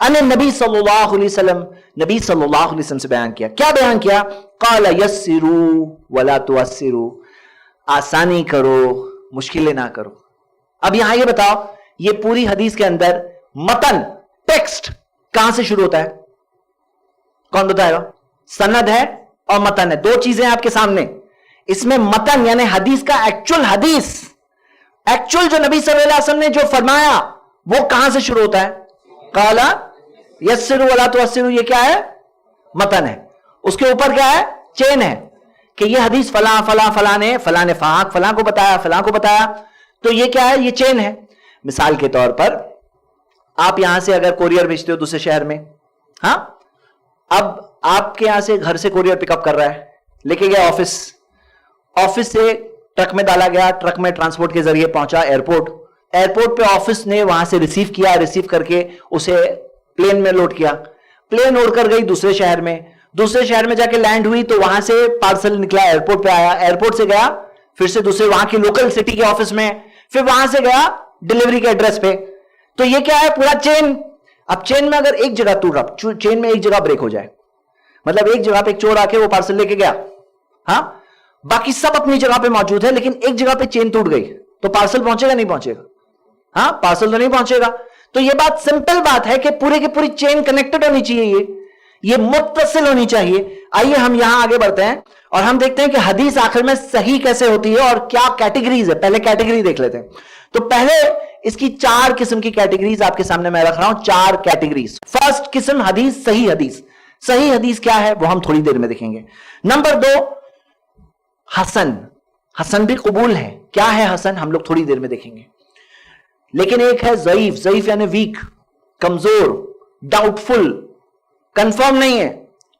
ان نبی صلی اللہ علیہ وسلم، نبی صلی اللہ علیہ وسلم سے بیان کیا. کیا بیان کیا؟ قال یسروا ولا تعسروا، آسانی کرو مشکلیں نہ کرو. اب یہاں یہ بتاؤ، یہ پوری حدیث کے اندر متن ٹیکسٹ کہاں سے شروع ہوتا ہے؟ کون بتائے گا؟ سند ہے اور متن ہے، دو چیزیں آپ کے سامنے. اس میں متن یعنی حدیث کا حدیث ایکچوئل جو نبی صلی اللہ علیہ وسلم نے جو فرمایا وہ کہاں سے شروع ہوتا ہے؟ قال یسروا ولا تعسروا، یہ کیا ہے؟ متن ہے. اس کے اوپر کیا ہے؟ چین ہے کہ یہ حدیث فلاں فلاں فلاں نے فلاں کو بتایا، فلاں کو بتایا. تو یہ کیا ہے؟ یہ چین ہے. مثال کے طور پر آپ یہاں سے اگر کوریئر بھیجتے ہو دوسرے شہر میں، ہاں، اب آپ کے یہاں سے گھر سے کوریئر پک اپ کر رہا ہے، لے کے گیا آفس سے ٹرک میں ڈالا گیا، ٹرک میں ٹرانسپورٹ کے ذریعے پہنچا ایئرپورٹ پہ آفس نے وہاں سے ریسیو کر کے اسے پلین میں لوڈ کیا. پلین اڑ کر گئی دوسرے شہر میں جا کے لینڈ ہوئی، تو وہاں سے پارسل نکلا، ایئرپورٹ پہ آیا، ایئرپورٹ سے گیا پھر سے دوسرے وہاں کی لوکل سٹی کے آفس میں، پھر وہاں سے گیا ڈلیوری کے ایڈریس پہ. تو یہ کیا ہے؟ پورا چین. اب چین میں اگر ایک جگہ ٹوٹ رہا، چین میں ایک جگہ بریک ہو جائے، مطلب ایک جگہ پہ ایک چور آ کے وہ پارسل لے کے گیا، ہاں، باقی سب اپنی جگہ پہ موجود ہے، لیکن ایک جگہ پہ چین ٹوٹ گئی تو پارسل پہنچے گا نہیں پہنچے گا؟ ہاں، پارسل تو نہیں پہنچے گا. تو یہ بات سمپل بات ہے کہ پورے کی پوری چین کنیکٹڈ ہونی چاہیے، یہ متصل ہونی چاہیے. آئیے ہم یہاں آگے بڑھتے ہیں اور ہم دیکھتے ہیں کہ حدیث آخر میں صحیح کیسے ہوتی ہے اور کیا کیٹیگریز ہے. پہلے کیٹیگری دیکھ لیتے ہیں. تو پہلے اس کی 4 قسم کی کیٹیگریز آپ کے سامنے میں رکھ رہا ہوں، 4 کیٹیگریز. فرسٹ قسم حدیث، صحیح حدیث. صحیح حدیث کیا ہے وہ ہم تھوڑی دیر میں دیکھیں گے. نمبر 2 حسن بھی قبول ہے. کیا ہے حسن؟ ہم لوگ تھوڑی دیر میں دیکھیں گے. لیکن ایک ہے ضعیف یعنی ویک، کمزور، ڈاؤٹ فل، کنفرم نہیں ہے.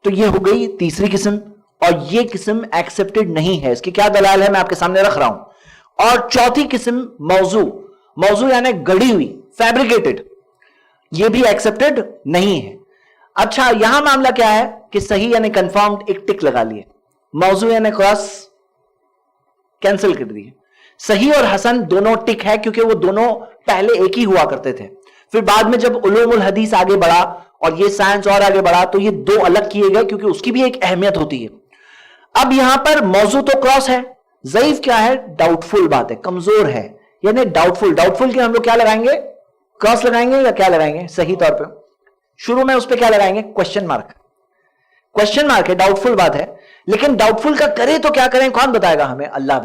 تو یہ ہو گئی تیسری قسم، اور یہ قسم ایکسپٹڈ نہیں ہے. اس کی کیا دلائل ہے میں آپ کے سامنے رکھ رہا ہوں. اور چوتھی قسم موضوع یعنی گڑی ہوئی، فیبریکیٹڈ، یہ بھی ایکسپٹڈ نہیں ہے. اچھا، یہاں معاملہ کیا ہے کہ صحیح یعنی کنفرمڈ ایک ٹک لگا لیے، موضوع یعنی کراس کینسل کر دیے. صحیح اور حسن دونوں ٹک ہے کیونکہ وہ دونوں پہلے ایک ہی ہوا کرتے تھے. پھر بعد میں جب علوم الحدیث آگے بڑھا اور یہ سائنس اور آگے بڑھا تو یہ 2 الگ کیے گئے کیونکہ اس کی بھی ایک اہمیت ہوتی ہے. اب یہاں پر موضوع تو کراس ہے، ضعیف کیا ہے؟ ڈاؤٹ فل بات ہے، کمزور ہے، یعنی ڈاؤٹ فل کے ہم لوگ کیا لگائیں گے؟ کراس لگائیں گے یا کیا لگائیں گے؟ صحیح طور پہ شروع میں اس پہ کیا لگائیں گے؟ کوشچن مارک ہے. ڈاؤٹ فل بات ہے، لیکن ڈاؤٹ فل کا کرے تو کیا کریں؟ کون بتائے گا ہمیں؟ اللہ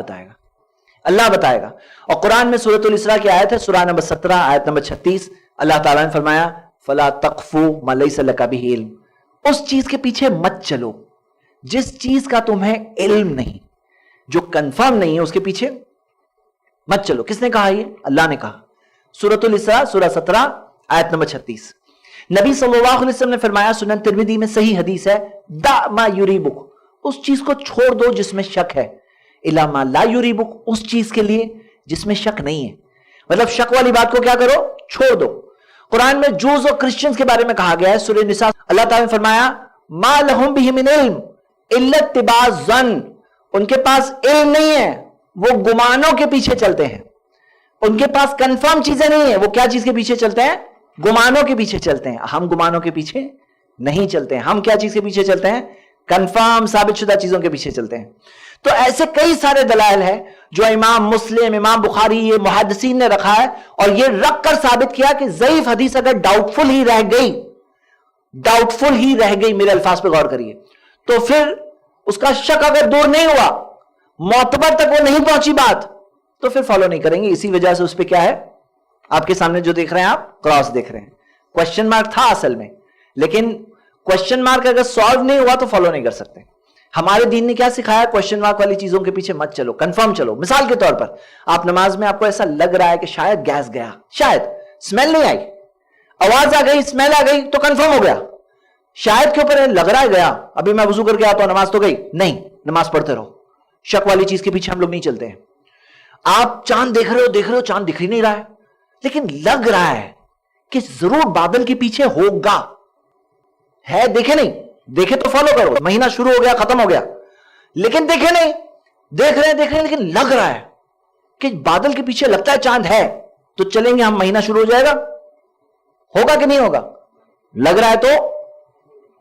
بتائے گا. اور قرآن میں سورۃ الاسراء کی آیت ہے، سورہ نمبر 17 آیت نمبر 36، اللہ تعالیٰ نے فرمایا فَلَا تَقْفُ مَا لَيْسَ لَكَ بِهِ عِلْمٌ، اس چیز کے پیچھے مت چلو جس چیز کا تمہیں علم نہیں، جو کنفرم نہیں ہے اس کے پیچھے مت چلو. کس نے کہا یہ؟ اللہ نے کہا. سورۃ الاسراء سورہ 17 آیت نمبر 36. نبی صلی اللہ علیہ وسلم نے فرمایا، سنن ترمذی میں صحیح حدیث ہے، دع ما یریبک، اس چیز کو چھوڑ دو جس میں شک ہے، الی ما لا یریبک، اس چیز کے لیے جس میں شک نہیں ہے. مطلب شک والی بات کو کیا کرو؟ چھوڑ دو. قرآن میں جوز اور کرسچنز کے بارے میں کہا گیا ہے، سورہ نساء اللہ تعالیٰ نے فرمایا ما لہم بہ من علم الا اتباع الظن، ان کے پاس علم نہیں ہے، وہ گمانوں کے پیچھے چلتے ہیں. ان کے پاس کنفرم چیزیں نہیں ہیں، وہ کیا چیز کے پیچھے چلتے ہیں؟ گمانوں کے پیچھے چلتے ہیں. ہم گمانوں کے پیچھے نہیں چلتے ہیں، ہم کیا چیز کے پیچھے چلتے ہیں؟ کنفرم ثابت شدہ چیزوں کے پیچھے چلتے ہیں. تو ایسے کئی سارے دلائل ہیں جو امام مسلم، امام بخاری، یہ محدثین نے رکھا ہے، اور یہ رکھ کر ثابت کیا کہ ضعیف حدیث اگر ڈاؤٹ فل ہی رہ گئی، میرے الفاظ پہ غور کریے، تو پھر اس کا شک اگر دور نہیں ہوا، معتبر تک وہ نہیں پہنچی بات، تو پھر فالو نہیں کریں گے. اسی وجہ سے اس پہ کیا ہے؟ آپ کے سامنے جو دیکھ رہے ہیں آپ کراس دیکھ رہے ہیں. کوشچن مارک تھا اصل میں، لیکن کوشچن مارک اگر سالو نہیں ہوا تو فالو نہیں کر سکتے. ہمارے دین نے کیا سکھایا؟ کوشچن مارک والی چیزوں کے پیچھے مت چلو، کنفرم چلو. مثال کے طور پر آپ نماز میں آپ کو ایسا لگ رہا ہے کہ شاید گیس گیا، شاید اسمیل نہیں آئی، آواز آ گئی، اسمیل آ گئی تو کنفرم ہو گیا. شاید کے اوپر لگ رہا ہے گیا، ابھی میں وضو کر کے آتا ہوں، نماز تو گئی نہیں، نماز پڑھتے رہو. شک والی چیز کے پیچھے ہم لوگ نہیں چلتے ہیں. آپ چاند دیکھ رہے ہو چاند دکھ ہی نہیں رہا ہے، لیکن لگ رہا ہے کہ ضرور بادل کے پیچھے ہوگا. ہے دیکھے نہیں، دیکھے تو فالو کرو. مہینہ شروع ہو گیا، ختم ہو گیا، لیکن دیکھے نہیں، دیکھ رہے ہیں لیکن لگ رہا ہے کہ بادل کے پیچھے لگتا ہے چاند ہے، تو چلیں گے ہم، مہینہ شروع ہو جائے گا. ہوگا کہ نہیں ہوگا؟ لگ رہا ہے تو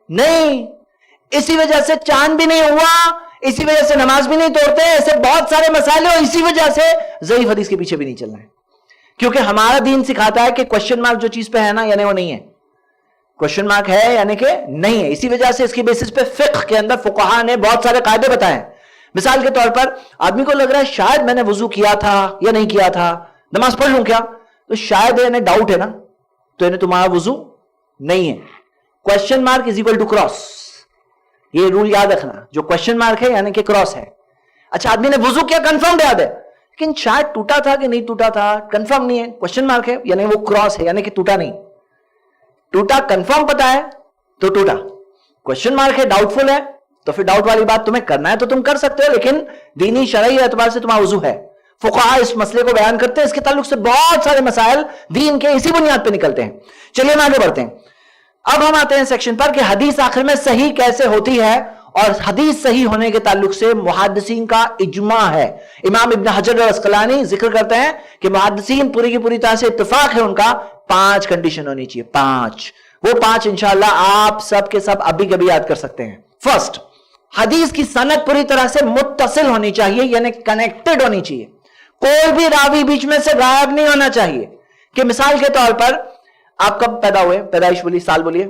نہیں. اسی وجہ سے چاند بھی نہیں ہوا, اسی وجہ سے نماز بھی نہیں توڑتے, ایسے بہت سارے مسائل ہیں, اور اسی وجہ سے ضعیف حدیث کے پیچھے بھی نہیں چلنا ہے. کیونکہ ہمارا دین سکھاتا ہے کہ کوشچن مارک جو چیز پہ ہے نا یعنی وہ نہیں ہے, کوشچن مارک ہے یعنی کہ نہیں ہے. اسی وجہ سے اس کی بیسس پہ فقہ کے اندر فقہا نے بہت سارے قاعدے بتائے ہیں. مثال کے طور پر آدمی کو لگ رہا ہے شاید میں نے وضو کیا تھا یا نہیں کیا تھا, نماز پڑھ لوں کیا, تو شاید یعنی ڈاؤٹ ہے نا, تو یعنی تمہارا وضو نہیں ہے. Question mark is equal to cross, یہ رول یاد رکھنا, جو کوشچن مارک ہے یعنی کہ کراس ہے. اچھا آدمی نے وضو کیا کنفرم یاد ہے, لیکن شاید ٹوٹا تھا کہ نہیں ٹوٹا تھا کنفرم نہیں ہے, کوشچن مارک ہے یعنی وہ کراس ہے یعنی کہ ٹوٹا نہیں. ٹوٹا کنفرم پتا ہے تو ٹوٹا, کوشچن مارک ہے ڈاؤٹ فل ہے, تو پھر ڈاؤٹ والی بات تمہیں کرنا ہے تو تم کر سکتے ہو, لیکن دینی شرعی اعتبار سے تمہارا وضو ہے. فقہا اس مسئلے کو بیان کرتے ہیں, اس کے تعلق سے بہت سارے مسائل دین کے اسی بنیاد پہ نکلتے ہیں. چلیے ہم آگے بڑھتے ہیں. اب ہم آتے ہیں سیکشن پر کہ حدیث آخر میں صحیح کیسے ہوتی ہے, اور حدیث صحیح ہونے کے تعلق سے محدثین کا اجماع ہے. امام ابن حجر العسقلانی ذکر کرتے ہیں کہ محدثین پوری کی پوری طرح سے اتفاق ہے ان کا, 5 کنڈیشن ہونی چاہیے, 5. وہ 5 انشاءاللہ آپ سب کے سب ابھی کبھی یاد کر سکتے ہیں. فرسٹ, حدیث کی سند پوری طرح سے متصل ہونی چاہیے یعنی کنیکٹڈ ہونی چاہیے. کوئی بھی راوی بیچ میں سے غائب نہیں ہونا چاہیے. کہ مثال کے طور پر آپ کب پیدا ہوئے, پیدائش بولیے, سال بولیے,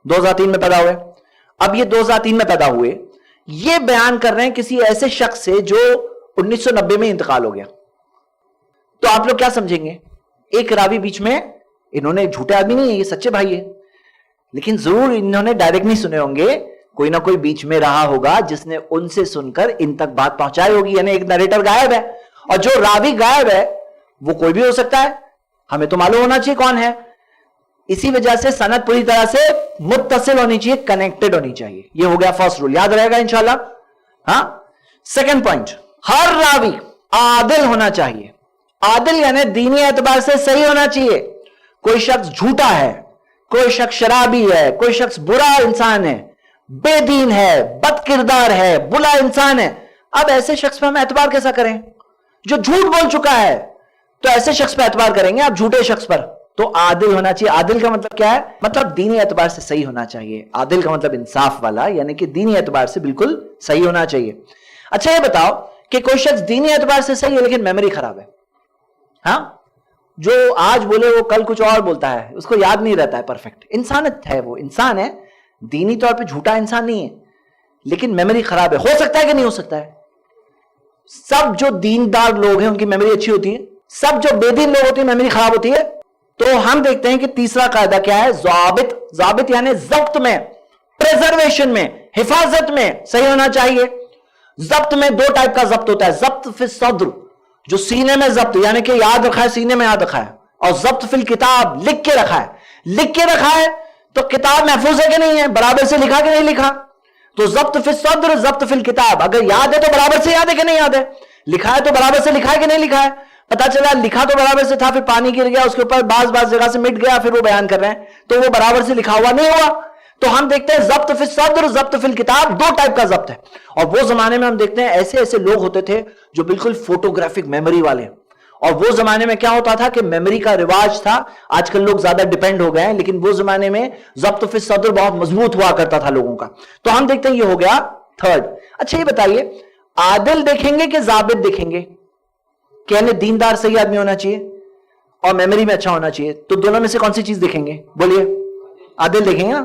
2003 میں پیدا ہوئے. اب یہ 2003 میں پیدا ہوئے, یہ بیان کر رہے ہیں کسی ایسے شخص سے جو 1990 میں انتقال ہو گیا, تو آپ لوگ کیا سمجھیں گے؟ ایک راوی بیچ میں, انہوں نے جھوٹے آدمی نہیں ہے, یہ سچے بھائی ہے, لیکن ضرور انہوں نے ڈائریکٹ نہیں سنے ہوں گے, کوئی نہ کوئی بیچ میں رہا ہوگا جس نے ان سے سن کر ان تک بات پہنچائی ہوگی, یعنی ایک نریٹر غائب ہے. اور جو راوی غائب ہے وہ کوئی بھی ہو سکتا ہے, ہمیں تو معلوم ہونا چاہیے کون ہے. اسی وجہ سے سند پوری طرح سے متصل ہونی چاہیے, کنیکٹڈ ہونی چاہیے. یہ ہو گیا فرسٹ رول, یاد رہے گا انشاءاللہ. ہاں, سیکنڈ پوائنٹ, ہر راوی عادل ہونا چاہیے. عادل یعنی دینی اعتبار سے صحیح ہونا چاہیے. کوئی شخص جھوٹا ہے, کوئی شخص شرابی ہے, کوئی شخص برا انسان ہے, بے دین ہے, بد کردار ہے, بلا انسان ہے, اب ایسے شخص پہ ہم اعتبار کیسا کریں؟ جو جھوٹ بول چکا ہے تو ایسے شخص پہ اعتبار کریں گے, آپ جھوٹے شخص پر. تو عادل ہونا چاہیے. عادل کا مطلب کیا ہے؟ مطلب دینی اعتبار سے صحیح ہونا چاہیے. عادل کا مطلب انصاف والا, یعنی کہ دینی اعتبار سے بالکل صحیح ہونا چاہیے. اچھا یہ بتاؤ کہ کوئی شخص دینی اعتبار سے صحیح ہے لیکن میموری خراب ہے, ہاں, جو آج بولے وہ کل کچھ اور بولتا ہے, اس کو یاد نہیں رہتا ہے پرفیکٹ. انسانت ہے, وہ انسان ہے, دینی طور پہ جھوٹا انسان نہیں ہے, لیکن میموری خراب ہے. ہو سکتا ہے کہ نہیں ہو سکتا ہے؟ سب جو دیندار لوگ ہیں ان کی میموری اچھی ہوتی ہے, سب جو بے دین لوگ ہوتے ہیں میموری خراب ہوتی ہے. تو ہم دیکھتے ہیں کہ تیسرا قاعدہ کیا ہے؟ ضابط. ضابط یعنی ضبط میں, پریزرویشن میں, حفاظت میں صحیح ہونا چاہیے. ضبط میں 2 ٹائپ کا ضبط ہوتا ہے. ضبط فی الصدر, جو سینے میں ضبط یعنی کہ یاد رکھا ہے, سینے میں یاد رکھا ہے. اور ضبط فی الکتاب, لکھ کے رکھا ہے. لکھ کے رکھا ہے تو کتاب محفوظ ہے کہ نہیں ہے, برابر سے لکھا کہ نہیں لکھا. تو ضبط فی الصدر, ضبط فی الکتاب, اگر یاد ہے تو برابر سے یاد ہے کہ نہیں یاد ہے, لکھا ہے تو برابر سے لکھا ہے کہ نہیں لکھا ہے. پتا چلا لکھا تو برابر سے تھا, پھر پانی گر گیا اس کے اوپر, بعض جگہ سے مٹ گیا, پھر وہ بیان کر رہے ہیں تو وہ برابر سے لکھا ہوا نہیں ہوا. تو ہم دیکھتے ہیں ضبط فی الصدر, ضبط فی الکتاب, 2 ٹائپ کا ضبط ہے. اور وہ زمانے میں ہم دیکھتے ہیں ایسے ایسے لوگ ہوتے تھے جو بالکل فوٹوگرافک میموری والے. اور وہ زمانے میں کیا ہوتا تھا کہ میموری کا رواج تھا, آج کل لوگ زیادہ ڈیپینڈ ہو گئے ہیں, لیکن وہ زمانے میں ضبط فی الصدر بہت مضبوط ہوا کرتا تھا لوگوں کا. تو ہم دیکھتے ہیں یہ ہو گیا تھرڈ. اچھا یہ بتائیے, عادل دیکھیں گے کہ ضابط دیکھیں گے؟ یعنی دیندار صحیح آدمی ہونا چاہیے اور میموری میں اچھا ہونا چاہیے, تو دونوں میں سے کون سی چیز دیکھیں گے؟ بولیے. عادل دیکھیں گے نا.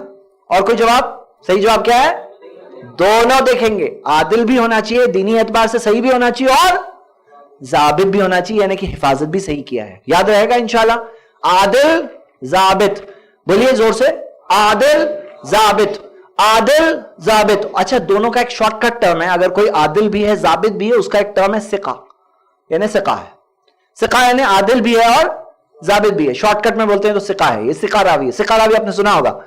اور کوئی جواب؟ صحیح جواب کیا ہے؟ دونوں دیکھیں گے. عادل بھی ہونا چاہیے, دینی اعتبار سے صحیح بھی ہونا چاہیے, اور ضابط بھی ہونا چاہیے, یعنی کہ حفاظت بھی صحیح کیا ہے. یاد رہے گا انشاءاللہ, عادل ضابط. بولیے زور سے, عادل ضابط, عادل ضابط. اچھا دونوں کا ایک شارٹ کٹ ٹرم ہے, اگر کوئی عادل بھی ہے ضابط بھی ہے, اس کا ایک ٹرم ہے ثقہ, یعنی ثقہ ہے. ثقہ یعنی عادل بھی ہے اور ضابط بھی ہے. شارٹ کٹ میں بولتے ہیں تو ثقہ ہے, یہ ثقہ راوی ہے. ثقہ راوی آپ نے سنا ہوگا,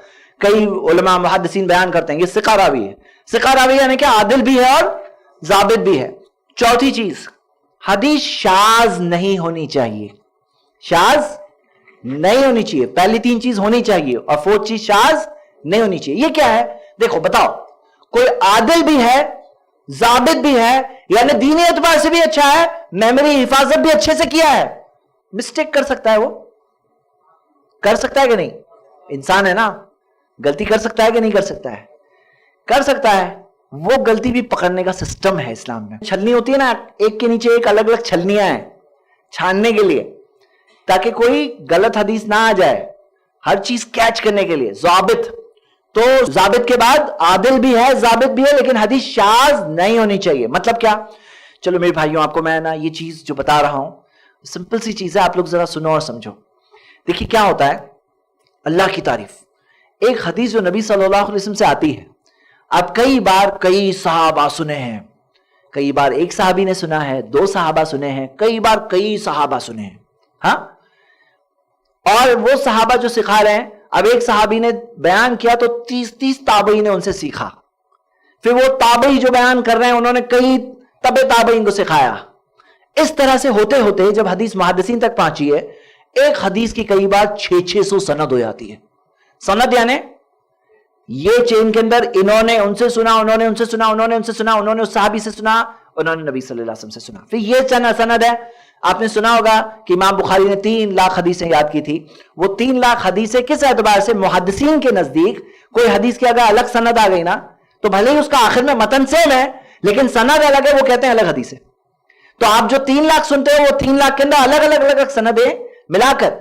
کئی علماء محدثین بیان کرتے ہیں یہ ثقہ راوی ہے. ثقہ راوی یعنی کہ عادل بھی ہے اور ضابط بھی ہے. چوتھی چیز, حدیث شاذ نہیں ہونی چاہیے. شاذ نہیں ہونی چاہیے. پہلی 3 چیز ہونی چاہیے, اور 4تھ چیز شاذ نہیں ہونی چاہیے. یہ کیا ہے؟ دیکھو بتاؤ, کوئی عادل بھی ہے, ضابط بھی ہے, یعنی دینی اعتبار سے بھی اچھا ہے, میموری حفاظت بھی اچھے سے کیا ہے, مسٹیک کر سکتا ہے, وہ کر سکتا ہے کہ نہیں؟ انسان ہے نا, غلطی کر سکتا ہے کہ نہیں کر سکتا ہے؟ کر سکتا ہے. وہ غلطی بھی پکڑنے کا سسٹم ہے اسلام میں. چھلنی ہوتی ہے نا, ایک کے نیچے ایک الگ الگ چھلنیاں ہیں چھاننے کے لیے, تاکہ کوئی غلط حدیث نہ آ جائے, ہر چیز کیچ کرنے کے لیے ضابط. تو ضابط کے بعد عادل بھی ہے, ضابط بھی ہے, لیکن حدیث شاذ نہیں ہونی چاہیے. مطلب کیا؟ چلو میرے بھائیوں, آپ کو میں نا یہ چیز جو بتا رہا ہوں سمپل سی چیز ہے, آپ لوگ ذرا سنو اور سمجھو. دیکھیے کیا ہوتا ہے, اللہ کی تعریف, ایک حدیث جو نبی صلی اللہ علیہ وسلم سے آتی ہے. اب کئی بار کئی صحابہ سنے ہیں, کئی بار ایک صحابی نے سنا ہے, 2 صحابہ سنے ہیں, کئی بار کئی صحابہ سنے ہیں. ہاں, اور وہ صحابہ جو سکھا رہے ہیں, اب ایک صحابی نے بیان کیا تو 30 تابعین نے ان سے سیکھا. پھر وہ تابعی جو بیان کر رہے ہیں انہوں نے کئی تبع تابعین کو سکھایا. اس طرح سے ہوتے ہوتے جب حدیث محدثین تک پہنچی ہے, ایک حدیث کی کئی بار 600 سند ہو جاتی ہے. سند یعنی یہ چین کے اندر انہوں نے ان سے سنا, انہوں نے ان سے سنا, انہوں نے ان سے سنا, انہوں نے اس صحابی سے سنا, انہوں نے نبی صلی اللہ علیہ وسلم سے سنا. پھر یہ سند ہے. آپ نے سنا ہوگا کہ امام بخاری نے 3 لاکھ حدیثیں یاد کی تھی. وہ 3 لاکھ حدیثیں کس اعتبار سے؟ محدثین کے نزدیک کوئی حدیث کی اگر الگ سند آ گئی نا تو بھلے ہی اس کا آخر میں متن سیم ہے لیکن سند الگ ہے, وہ کہتے ہیں الگ حدیث ہے. تو آپ جو 3 لاکھ سنتے ہیں وہ 3 لاکھ کے اندر الگ الگ سندیں ملا کر,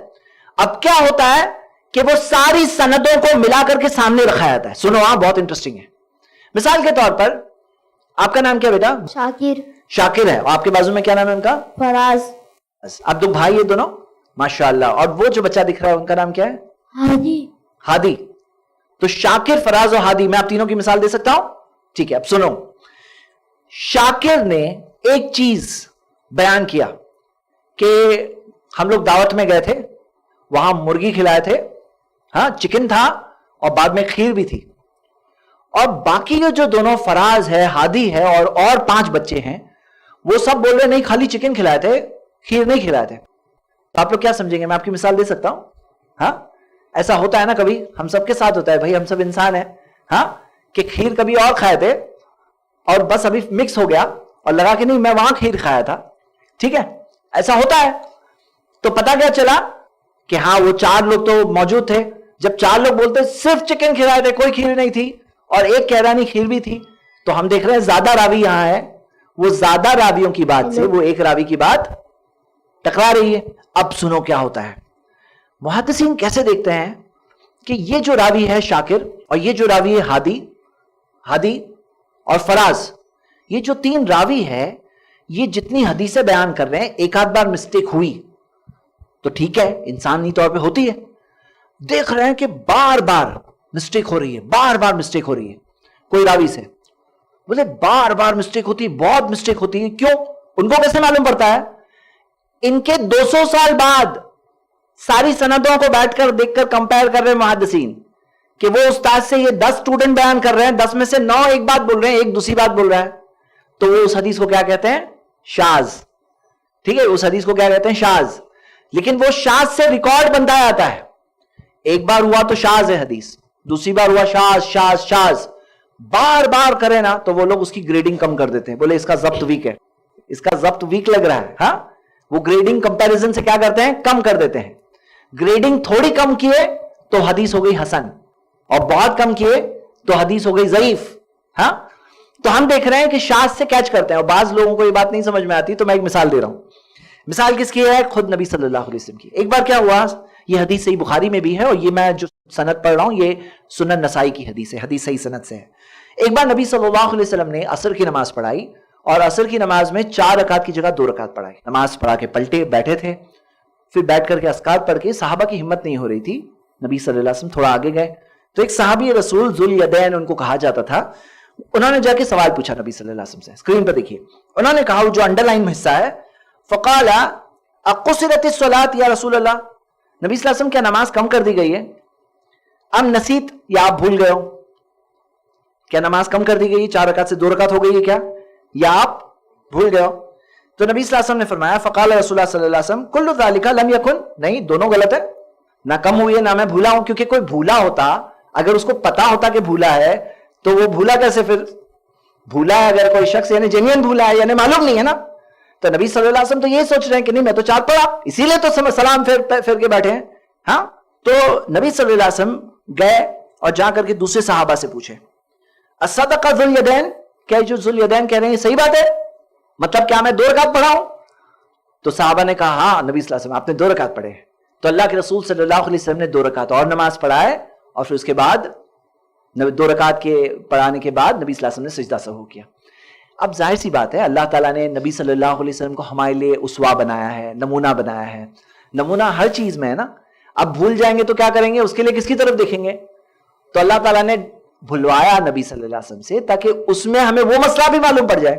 اب کیا ہوتا ہے کہ وہ ساری سندوں کو ملا کر کے سامنے رکھا جاتا ہے. سنو ہاں, بہت انٹرسٹنگ ہے. مثال کے طور پر, آپ کا نام کیا بیٹا؟ شاکر. شاکر ہے. اور آپ کے بازو میں کیا نام ہے ان کا؟ فراز. اب 2 بھائی ہیں دونوں, ماشاءاللہ. اور وہ جو بچہ دکھ رہا ہے ان کا نام کیا ہے؟ ہادی. ہادی. تو شاکر, فراز اور ہادی, میں آپ تینوں کی مثال دے سکتا ہوں؟ ٹھیک ہے. اب سنو, شاکر نے ایک چیز بیان کیا کہ ہم لوگ دعوت میں گئے تھے, وہاں مرغی کھلائے تھے, ہاں چکن تھا, اور بعد میں کھیر بھی تھی. اور باقی جو دونوں فراز ہے, ہادی ہے, اور 5 بچے ہیں, وہ سب بول رہے نہیں خالی چکن کھلائے تھے, کھیر نہیں کھلائے تھے. تو آپ لوگ کیا سمجھیں گے؟ میں آپ کی مثال دے سکتا ہوں. ہاں, ایسا ہوتا ہے نا کبھی, ہم سب کے ساتھ ہوتا ہے بھائی, ہم سب انسان ہیں. ہاں, کہ کھیر کبھی اور کھائے تھے اور بس ابھی مکس ہو گیا اور لگا کہ نہیں میں وہاں کھیر کھایا تھا. ٹھیک ہے, ایسا ہوتا ہے. تو پتا کیا چلا کہ ہاں وہ 4 لوگ تو موجود تھے. جب 4 لوگ بولتے صرف چکن کھلائے تھے, کوئی کھیر نہیں تھی, اور ایک کہہ رہا نہیں کھیر بھی تھی, تو ہم دیکھ رہے ہیں زیادہ راوی یہاں ہے, وہ زیادہ راویوں کی بات سے وہ ایک راوی کی بات ٹکرا رہی ہے. اب سنو کیا ہوتا ہے. محدثین کیسے دیکھتے ہیں کہ یہ جو راوی ہے شاکر, اور یہ جو راوی ہے ہادی اور فراز, یہ جو 3 راوی ہے, یہ جتنی حدیثیں بیان کر رہے ہیں, ایک آدھ بار مسٹیک ہوئی تو ٹھیک ہے, انسانی طور پہ ہوتی ہے. دیکھ رہے ہیں کہ بار بار مسٹیک ہو رہی ہے, بار بار مسٹیک ہو رہی ہے کوئی راوی سے, بولے بار بار مسٹیک ہوتی ہے, بہت مسٹیک ہوتی ہے. کیوں؟ ان کو کیسے معلوم پڑتا ہے؟ ان کے 200 سال بعد ساری سندوں کو بیٹھ کر دیکھ کر کمپیئر کر رہے ہیں محدثین کہ وہ استاد سے یہ 10 اسٹوڈنٹ بیان کر رہے ہیں, 10 میں سے 9 ایک بات بول رہے ہیں, ایک دوسری بات بول رہا ہے, تو وہ اس حدیث کو کیا کہتے ہیں؟ شاذ. ٹھیک ہے, اس حدیث کو کیا کہتے ہیں؟ شاذ. لیکن وہ شاذ سے ریکارڈ بنتا جاتا ہے. ایک بار ہوا تو شاذ ہے حدیث, دوسری بار ہوا شاذ شاذ شاذ, بار بار کرے نا تو وہ لوگ اس کی گریڈنگ کم کر دیتے ہیں, بولے اس کا ضبط ویک ہے, اس کا ضبط ویک لگ رہا ہے. ہاں, وہ گریڈنگ کمپیریزن سے کیا کرتے ہیں؟ کم کر دیتے ہیں. گریڈنگ تھوڑی کم کیے تو حدیث ہو گئی حسن, اور بہت کم کیے تو حدیث ہو گئی ضعیف. ہاں, تو ہم دیکھ رہے ہیں کہ شاذ سے کیچ کرتے ہیں, اور بعض لوگوں کو یہ بات نہیں سمجھ میں آتی. تو میں ایک مثال دے رہا ہوں. مثال کس کی ہے؟ خود نبی صلی اللہ علیہ وسلم کی. ایک بار کیا ہوا, یہ حدیث صحیح بخاری میں بھی ہے, اور یہ میں جو سند پڑھ رہا ہوں یہ سنن نسائی کی حدیث ہے, حدیث صحیح سند سے ہے. ایک بار نبی صلی اللہ علیہ وسلم نے عصر کی نماز پڑھائی, اور عصر کی نماز میں 4 رکعت کی جگہ 2 رکعت پڑھائی. نماز پڑھا کے پلٹے, بیٹھے تھے, پھر بیٹھ کر کے اذکار پڑھ کے, صحابہ کی ہمت نہیں ہو رہی تھی, نبی صلی اللہ علیہ وسلم تھوڑا آگے گئے, تو ایک صحابی رسول ذوالیدین ان کو کہا جاتا تھا, انہوں نے جا کے سوال پوچھا نبی صلی اللہ علیہ وسلم سے. اسکرین پہ دیکھیے, انہوں نے کہا, جو انڈر لائن حصہ ہے, فقال اقصرت الصلاۃ یا رسول اللہ, نبی صلی اللہ علیہ وسلم کیا نماز کم کر دی گئی ہے؟ ام نسیت, یا آپ بھول گئے ہو؟ کیا نماز کم کر دی گئی, 4 رکعت سے 2 رکعت ہو گئی ہے کیا, یا آپ بھول گئے ہو؟ تو نبی صلی اللہ علیہ وسلم نے فرمایا, فقال رسول اللہ صلی اللہ علیہ وسلم کل ذالک لم یکن, نہیں دونوں غلط ہے, نہ کم ہوئی ہے نہ میں بھولا ہوں. کیونکہ کوئی بھولا ہوتا, اگر اس کو پتا ہوتا کہ بھولا ہے تو وہ بھولا کیسے؟ پھر بھولا ہے اگر کوئی شخص, یعنی جینین بھولا ہے, یعنی معلوم نہیں ہے نا. تو نبی صلی اللہ علیہ وسلم تو یہ سوچ رہے ہیں کہ نہیں میں تو 4 پڑھا, اسی لیے تو سلام پھر کے بیٹھے ہیں. ہاں, تو نبی صلی اللہ علیہ وسلم گئے اور جا کر کے دوسرے صحابہ سے پوچھے الصدق ذو الیدین، کیا جو ذو الیدین کہہ رہے ہیں یہ صحیح بات ہے؟ مطلب کیا میں 2 رکعت پڑھاؤں؟ تو صحابہ نے کہا ہاں نبی صلی اللہ علیہ وسلم آپ نے 2 رکعت پڑھے. تو اللہ کے رسول صلی اللہ علیہ وسلم نے 2 رکعت اور نماز پڑھائے، اور پھر اس کے بعد 2 رکعت کے پڑھانے کے بعد نبی صلی اللہ علیہ وسلم نے سجدہ سہو کیا. اب ظاہر سی بات ہے اللہ تعالیٰ نے نبی صلی اللہ علیہ وسلم کو ہمارے لیے اسوا بنایا ہے، نمونہ بنایا ہے. نمونہ ہر چیز میں ہے نا. اب بھول جائیں گے تو کیا کریں گے؟ اس کے لیے کس کی طرف دیکھیں گے؟ تو اللہ تعالیٰ نے بھلوایا نبی صلی اللہ علیہ وسلم سے تاکہ اس میں ہمیں وہ مسئلہ بھی معلوم پڑ جائے،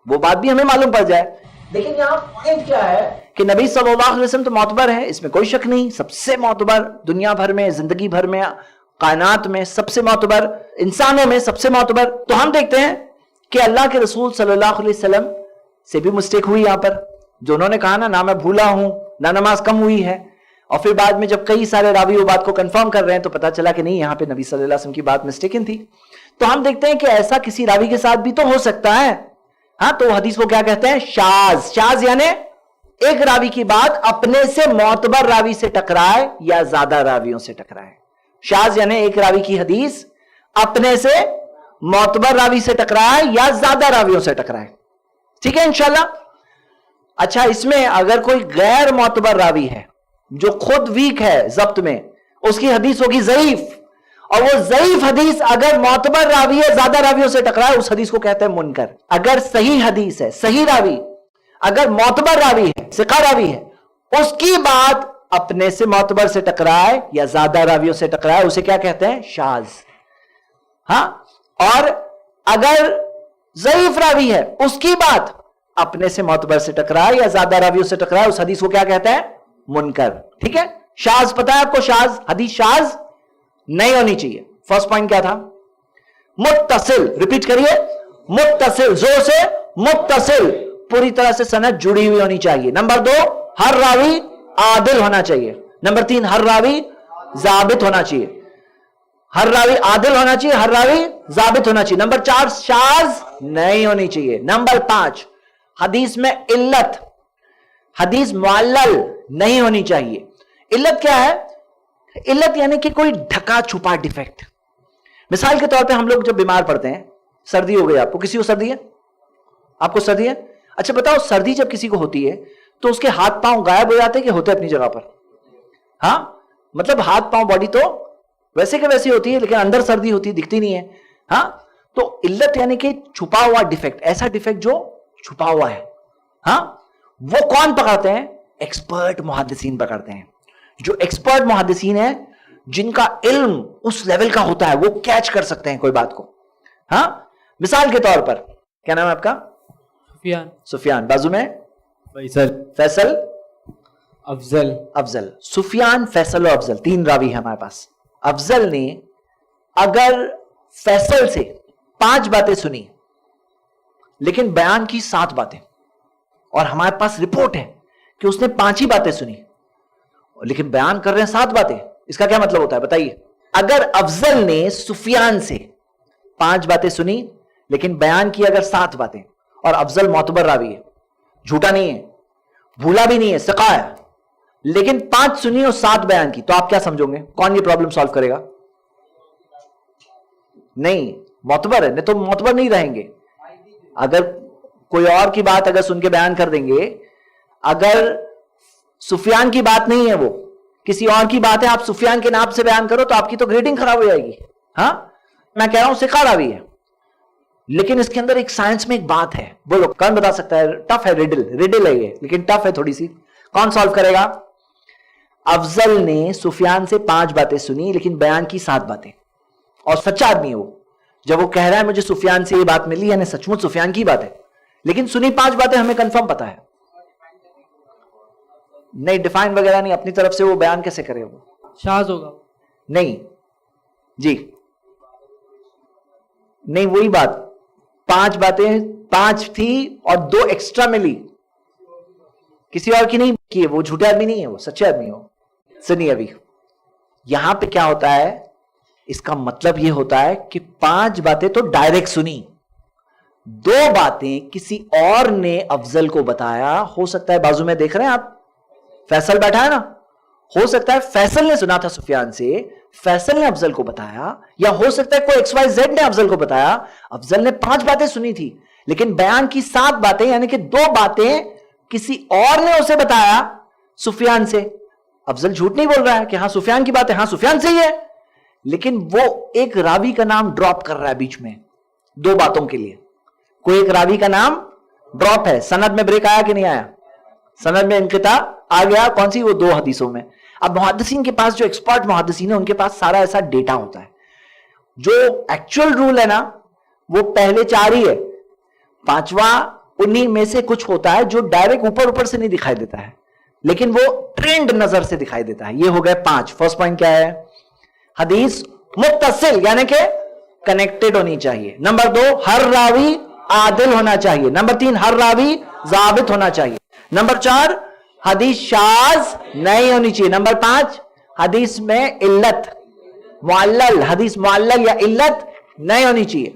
وہ بات بھی ہمیں معلوم پڑ جائے. لیکن یہاں پوائنٹ کیا ہے کہ نبی صلی اللہ علیہ وسلم تو معتبر ہے، اس میں کوئی شک نہیں، سب سے معتبر دنیا بھر میں، زندگی بھر میں، کائنات میں سب سے معتبر، انسانوں میں سب سے معتبر. تو ہم دیکھتے ہیں کہ اللہ کے رسول صلی اللہ علیہ وسلم سے بھی مسٹیک ہوئی یہاں پر، جو انہوں نے کہا نہ میں بھولا ہوں نہ نماز کم ہوئی ہے. اور پھر بعد میں جب کئی سارے راوی وہ بات کو کنفرم کر رہے ہیں تو پتا چلا کہ نہیں، یہاں پہ نبی صلی اللہ علیہ وسلم کی بات مسٹیکن تھی. تو ہم دیکھتے ہیں کہ ایسا کسی راوی کے ساتھ بھی تو ہو سکتا ہے. ہاں تو حدیث کو کیا کہتے ہیں؟ شاذ. شاذ یعنی ایک راوی کی بات اپنے سے معتبر راوی سے ٹکرائے یا زیادہ راویوں سے ٹکرائے. شاذ یعنی ایک راوی کی حدیث اپنے سے معتبر راوی سے ٹکرائے یا زیادہ راویوں سے ٹکرائے. ٹھیک ہے انشاءاللہ. اچھا اس میں اگر کوئی غیر معتبر راوی ہے جو خود ویک ہے ضبط میں، اس کی حدیث ہوگی ضعیف، اور وہ ضعیف حدیث اگر معتبر راوی ہے زیادہ راویوں سے ٹکرائے اس حدیث کو کہتے ہیں منکر. اگر صحیح حدیث ہے، صحیح راوی اگر معتبر راوی ہے، ثقہ راوی ہے، اس کی بات اپنے سے معتبر سے ٹکرائے یا زیادہ راویوں سے ٹکرائے اسے کیا کہتے ہیں؟ شاذ. ہاں اور اگر ضعیف راوی ہے اس کی بات اپنے سے معتبر سے ٹکرائے یا زیادہ راویوں سے ٹکرائے اس حدیث کو کیا کہتے ہیں؟ منکر. ٹھیک ہے. شاذ پتہ ہے آپ کو؟ شاذ حدیث شاذ نہیں ہونی چاہیے. فرسٹ پوائنٹ کیا تھا؟ متصل. ریپیٹ کریے. متصل. زور سے. متصل. پوری طرح سے سند جڑی ہوئی ہونی چاہیے. نمبر 2 ہر راوی عادل ہونا چاہیے. نمبر 3 ہر راوی ضابط ہونا چاہیے. ہر راوی عادل ہونا چاہیے، ہر راوی ضابط ہونا چاہیے. نمبر 4 شاذ نہیں ہونی چاہیے. نمبر 5 حدیث میں علت، حدیث معلل نہیں ہونی چاہیے. علت کیا ہے؟ علت یعنی کہ کوئی ڈھکا چھپا ڈیفیکٹ. مثال کے طور پہ ہم لوگ جب بیمار پڑتے ہیں، سردی ہو گئی، آپ کو کسی کو سردی ہے؟ آپ کو سردی ہے؟ اچھا بتاؤ سردی جب کسی کو ہوتی ہے تو اس کے ہاتھ پاؤں غائب ہو جاتے ہیں کہ ہوتے اپنی جگہ پر؟ ہاں مطلب ہاتھ پاؤں باڈی تو ویسے کہ ویسی ہوتی ہے لیکن اندر سردی ہوتی ہے، دکھتی نہیں ہے. ہاں تو علت یعنی کہ چھپا ہوا ڈیفیکٹ، ایسا ڈیفیکٹ جو چھپا ہوا ہے. ہاں وہ کون پکڑتے ہیں؟ ایکسپرٹ محدثین پکڑتے ہیں. جو ایکسپرٹ محدثین ہیں جن کا علم اس لیول کا ہوتا ہے وہ کیچ کر سکتے ہیں کوئی بات کو. ہاں مثال کے طور پر کیا نام ہے آپ کا؟ سفیان. بازو میں فیصل، افضل. سفیان، فیصل اور افضل 3 راوی ہیں ہمارے پاس. افضل نے اگر فیصل سے 5 باتیں سنی لیکن بیان کی 7 باتیں، اور ہمارے پاس رپورٹ ہے کہ اس نے 5 ہی باتیں سنی لیکن بیان کر رہے ہیں 7 باتیں، اس کا کیا مطلب ہوتا ہے بتائیے؟ اگر افضل نے سفیان سے 5 باتیں سنی لیکن بیان کی اگر 7 باتیں، اور افضل معتبر راوی ہے، جھوٹا نہیں ہے، بھولا بھی نہیں ہے، ثقہ ہے، لیکن 5 سنی اور 7 بیان کی، تو آپ کیا سمجھو گے کون یہ پرابلم سالو کرے گا؟ نہیں، معتبر ہے. نہیں تو معتبر نہیں رہیں گے. اگر کوئی اور کی بات اگر سن کے بیان کر دیں گے، اگر سفیان کی بات نہیں ہے، وہ کسی اور کی بات ہے، آپ سفیان کے نام سے بیان کرو تو آپ کی تو گریڈنگ خراب ہو جائے گی. ہاں میں کہہ رہا ہوں ثقہ راوی ہے لیکن اس کے اندر ایک سائنس میں ایک بات ہے. بولو کون بتا سکتا ہے؟ ٹف ہے، ریڈل ہے یہ لیکن ٹف ہے تھوڑی سی. کون سالو کرے گا؟ افضل نے سفیان سے 5 باتیں سنی لیکن بیان کی 7 باتیں، اور سچا آدمی ہے وہ. جب وہ کہہ رہا ہے مجھے سفیان سے یہ بات ملی یعنی سچ مچ سفیان کی بات ہے، لیکن سنی 5 باتیں ہمیں کنفرم پتا ہے. نہیں ڈیفائن وغیرہ نہیں، اپنی طرف سے وہ بیان کیسے کرے؟ وہ شاذ ہوگا. نہیں جی نہیں، وہی بات 5 باتیں 5 تھی اور 2 ایکسٹرا ملی، کسی اور کی نہیں کی. وہ جھوٹے آدمی نہیں ہے، وہ سچے آدمی ہو. سنی ابھی یہاں پہ کیا ہوتا ہے، اس کا مطلب یہ ہوتا ہے کہ 5 باتیں تو ڈائریکٹ سنی، 2 باتیں کسی اور نے افضل کو بتایا. ہو سکتا ہے بازو میں دیکھ رہے ہیں آپ فیصل بیٹھا ہے نا، ہو سکتا ہے فیصل نے سنا تھا سفیان سے، فیصل نے افضل کو بتایا، یا ہو سکتا ہے کوئی ایکس وائی زیڈ نے افضل کو بتایا، افضل نے 5 باتیں سنی تھی لیکن بیان کی 7 باتیں، یعنی کہ 2 باتیں کسی اور نے اسے بتایا سفیان سے. افضل جھوٹ نہیں بول رہا ہے کہ ہاں سفیان کی بات ہے، ہاں سفیان سے ہی ہے، لیکن وہ ایک راوی کا نام ڈراپ کر رہا ہے بیچ میں 2 باتوں کے لیے. کوئی ایک راوی کا نام ڈراپ ہے. سند میں بریک آیا کہ نہیں آیا؟ سند میں انقطاع آ گیا. کون سی؟ وہ 2 حدیثوں میں. اب محدثین کے پاس، جو ایکسپرٹ محدثین ہیں، ان کے پاس سارا ایسا ڈیٹا ہوتا ہے. جو ایکچوئل رول ہے نا وہ پہلے 4 ہی ہے، 5واں انہی میں سے کچھ ہوتا ہے جو ڈائریکٹ اوپر سے نہیں دکھائی دیتا ہے لیکن وہ ٹرینڈ نظر سے دکھائی دیتا ہے. یہ ہو گئے 5. فرسٹ پوائنٹ کیا ہے؟ حدیث متصل یعنی کہ کنیکٹڈ ہونی چاہیے. نمبر 2 ہر راوی عادل ہونا چاہیے. نمبر 3 ہر راوی ضابط ہونا چاہیے. نمبر 4 حدیث شاذ نہیں ہونی چاہیے. نمبر 5 حدیث میں علت، معلل، حدیث معلل یا علت نہیں ہونی چاہیے.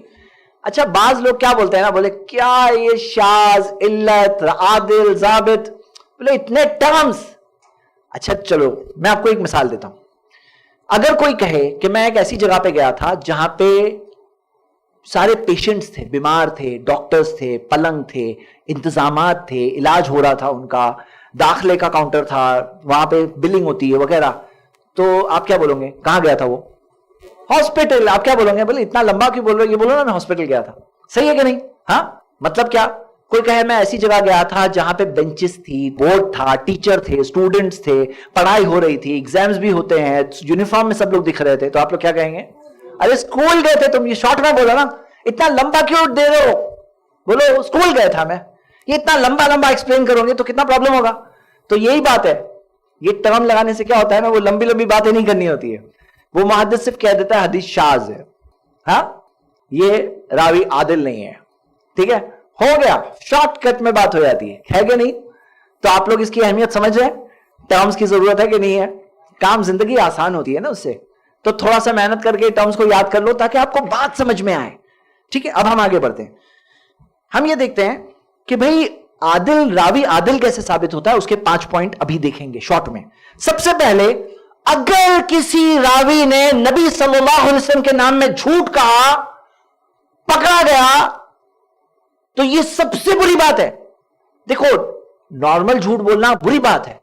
اچھا بعض لوگ کیا بولتے ہیں نا، بولے کیا یہ شاذ، علت، عادل، ضابط، بولے اتنے ٹرمز. اچھا چلو میں آپ کو ایک مثال دیتا ہوں. اگر کوئی کہے کہ میں ایک ایسی جگہ پہ گیا تھا جہاں پہ سارے پیشنٹس تھے، بیمار تھے، ڈاکٹرز تھے، پلنگ تھے، انتظامات تھے، علاج ہو رہا تھا، ان کا داخلے کا کاؤنٹر تھا، وہاں پہ بلنگ ہوتی ہے وغیرہ، تو آپ کیا بولو گے؟ کہاں گیا تھا وہ؟ ہاسپٹل. آپ کیا بولو گے؟ بولے اتنا لمبا کیوں بول رہے ہو؟ یہ بولو نا میں ہاسپٹل گیا تھا. صحیح ہے کہ نہیں؟ ہاں مطلب کیا؟ کوئی کہے میں ایسی جگہ گیا تھا جہاں پہ بینچز تھی، بورڈ تھا، ٹیچر تھے، اسٹوڈنٹس تھے، پڑھائی ہو رہی تھی، ایگزامز بھی ہوتے ہیں، یونیفارم میں سب لوگ دکھ رہے تھے، تو آپ لوگ کیا کہیں گے؟ ارے اسکول گئے تھے تم. یہ شارٹ میں بولا نا، اتنا لمبا کیوں دے رہے ہو؟ بولو اسکول گئے تھا میں. یہ اتنا لمبا لمبا ایکسپلین کرو گے تو کتنا پرابلم ہوگا. تو یہی بات ہے، یہ ٹرم لگانے سے کیا ہوتا ہے نا، وہ لمبی لمبی باتیں نہیں کرنی ہوتی ہے. وہ محدث صرف کہہ دیتا ہے حدیث شاذ ہے، ہاں یہ راوی عادل نہیں ہے. ٹھیک ہے، ہو گیا، شارٹ کٹ میں بات ہو جاتی ہے کہ نہیں؟ تو آپ لوگ اس کی اہمیت سمجھ رہے ہیں؟ ٹرمز کی ضرورت ہے کہ نہیں ہے؟ کام زندگی آسان ہوتی ہے نا اس سے. تو تھوڑا سا محنت کر کے ٹرمز کو یاد کر لو تاکہ آپ کو بات سمجھ میں آئے. ٹھیک ہے، اب ہم آگے بڑھتے ہیں. ہم یہ دیکھتے ہیں کہ بھئی عادل، راوی عادل کیسے ثابت ہوتا ہے. اس کے 5 پوائنٹ ابھی دیکھیں گے شارٹ میں. سب سے پہلے، اگر کسی راوی نے نبی صلی اللہ علیہ وسلم کے نام میں جھوٹ کہا، پکڑا گیا، تو یہ سب سے بری بات ہے. دیکھو نارمل جھوٹ بولنا بری بات ہے،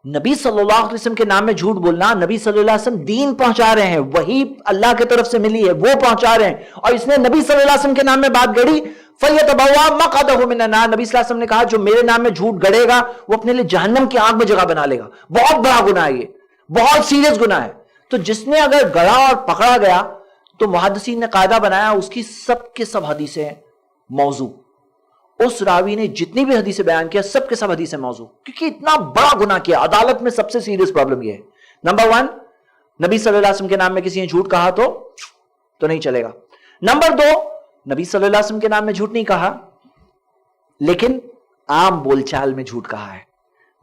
نبی صلی اللہ علیہ وسلم کے نام میں جھوٹ بولنا، نبی صلی اللہ علیہ وسلم دین پہنچا رہے ہیں، وہی اللہ کی طرف سے ملی ہے وہ پہنچا رہے ہیں، اور اس نے نبی صلی اللہ علیہ وسلم کے نام میں بات گڑی، فَلْيَتَبَوَّأْ مَقْعَدَهُ مِنَ النَّارِ. نبی صلی اللہ علیہ وسلم نے کہا جو میرے نام میں جھوٹ گڑے گا وہ اپنے لیے جہنم کی آگ میں جگہ بنا لے گا. بہت بڑا گناہ ہے، یہ بہت سیریس گناہ ہے. تو جس نے اگر گڑا اور پکڑا گیا تو محدثین نے قاعدہ بنایا اس کی سب کے سب حدیثیں موضوع. اس راوی نے جتنی بھی حدیثیں بیان کیا سب کے سب حدیثیں موضوع، کیونکہ اتنا بڑا گناہ کیا. عدالت میں سب سے سیریس پرابلم یہ ہے. نمبر 1، نبی صلی اللہ علیہ وسلم کے نام میں کسی نے جھوٹ کہا تو نہیں چلے گا. نمبر 2، نبی صلی اللہ علیہ وسلم کے نام میں جھوٹ نہیں کہا لیکن عام بول چال میں جھوٹ کہا ہے.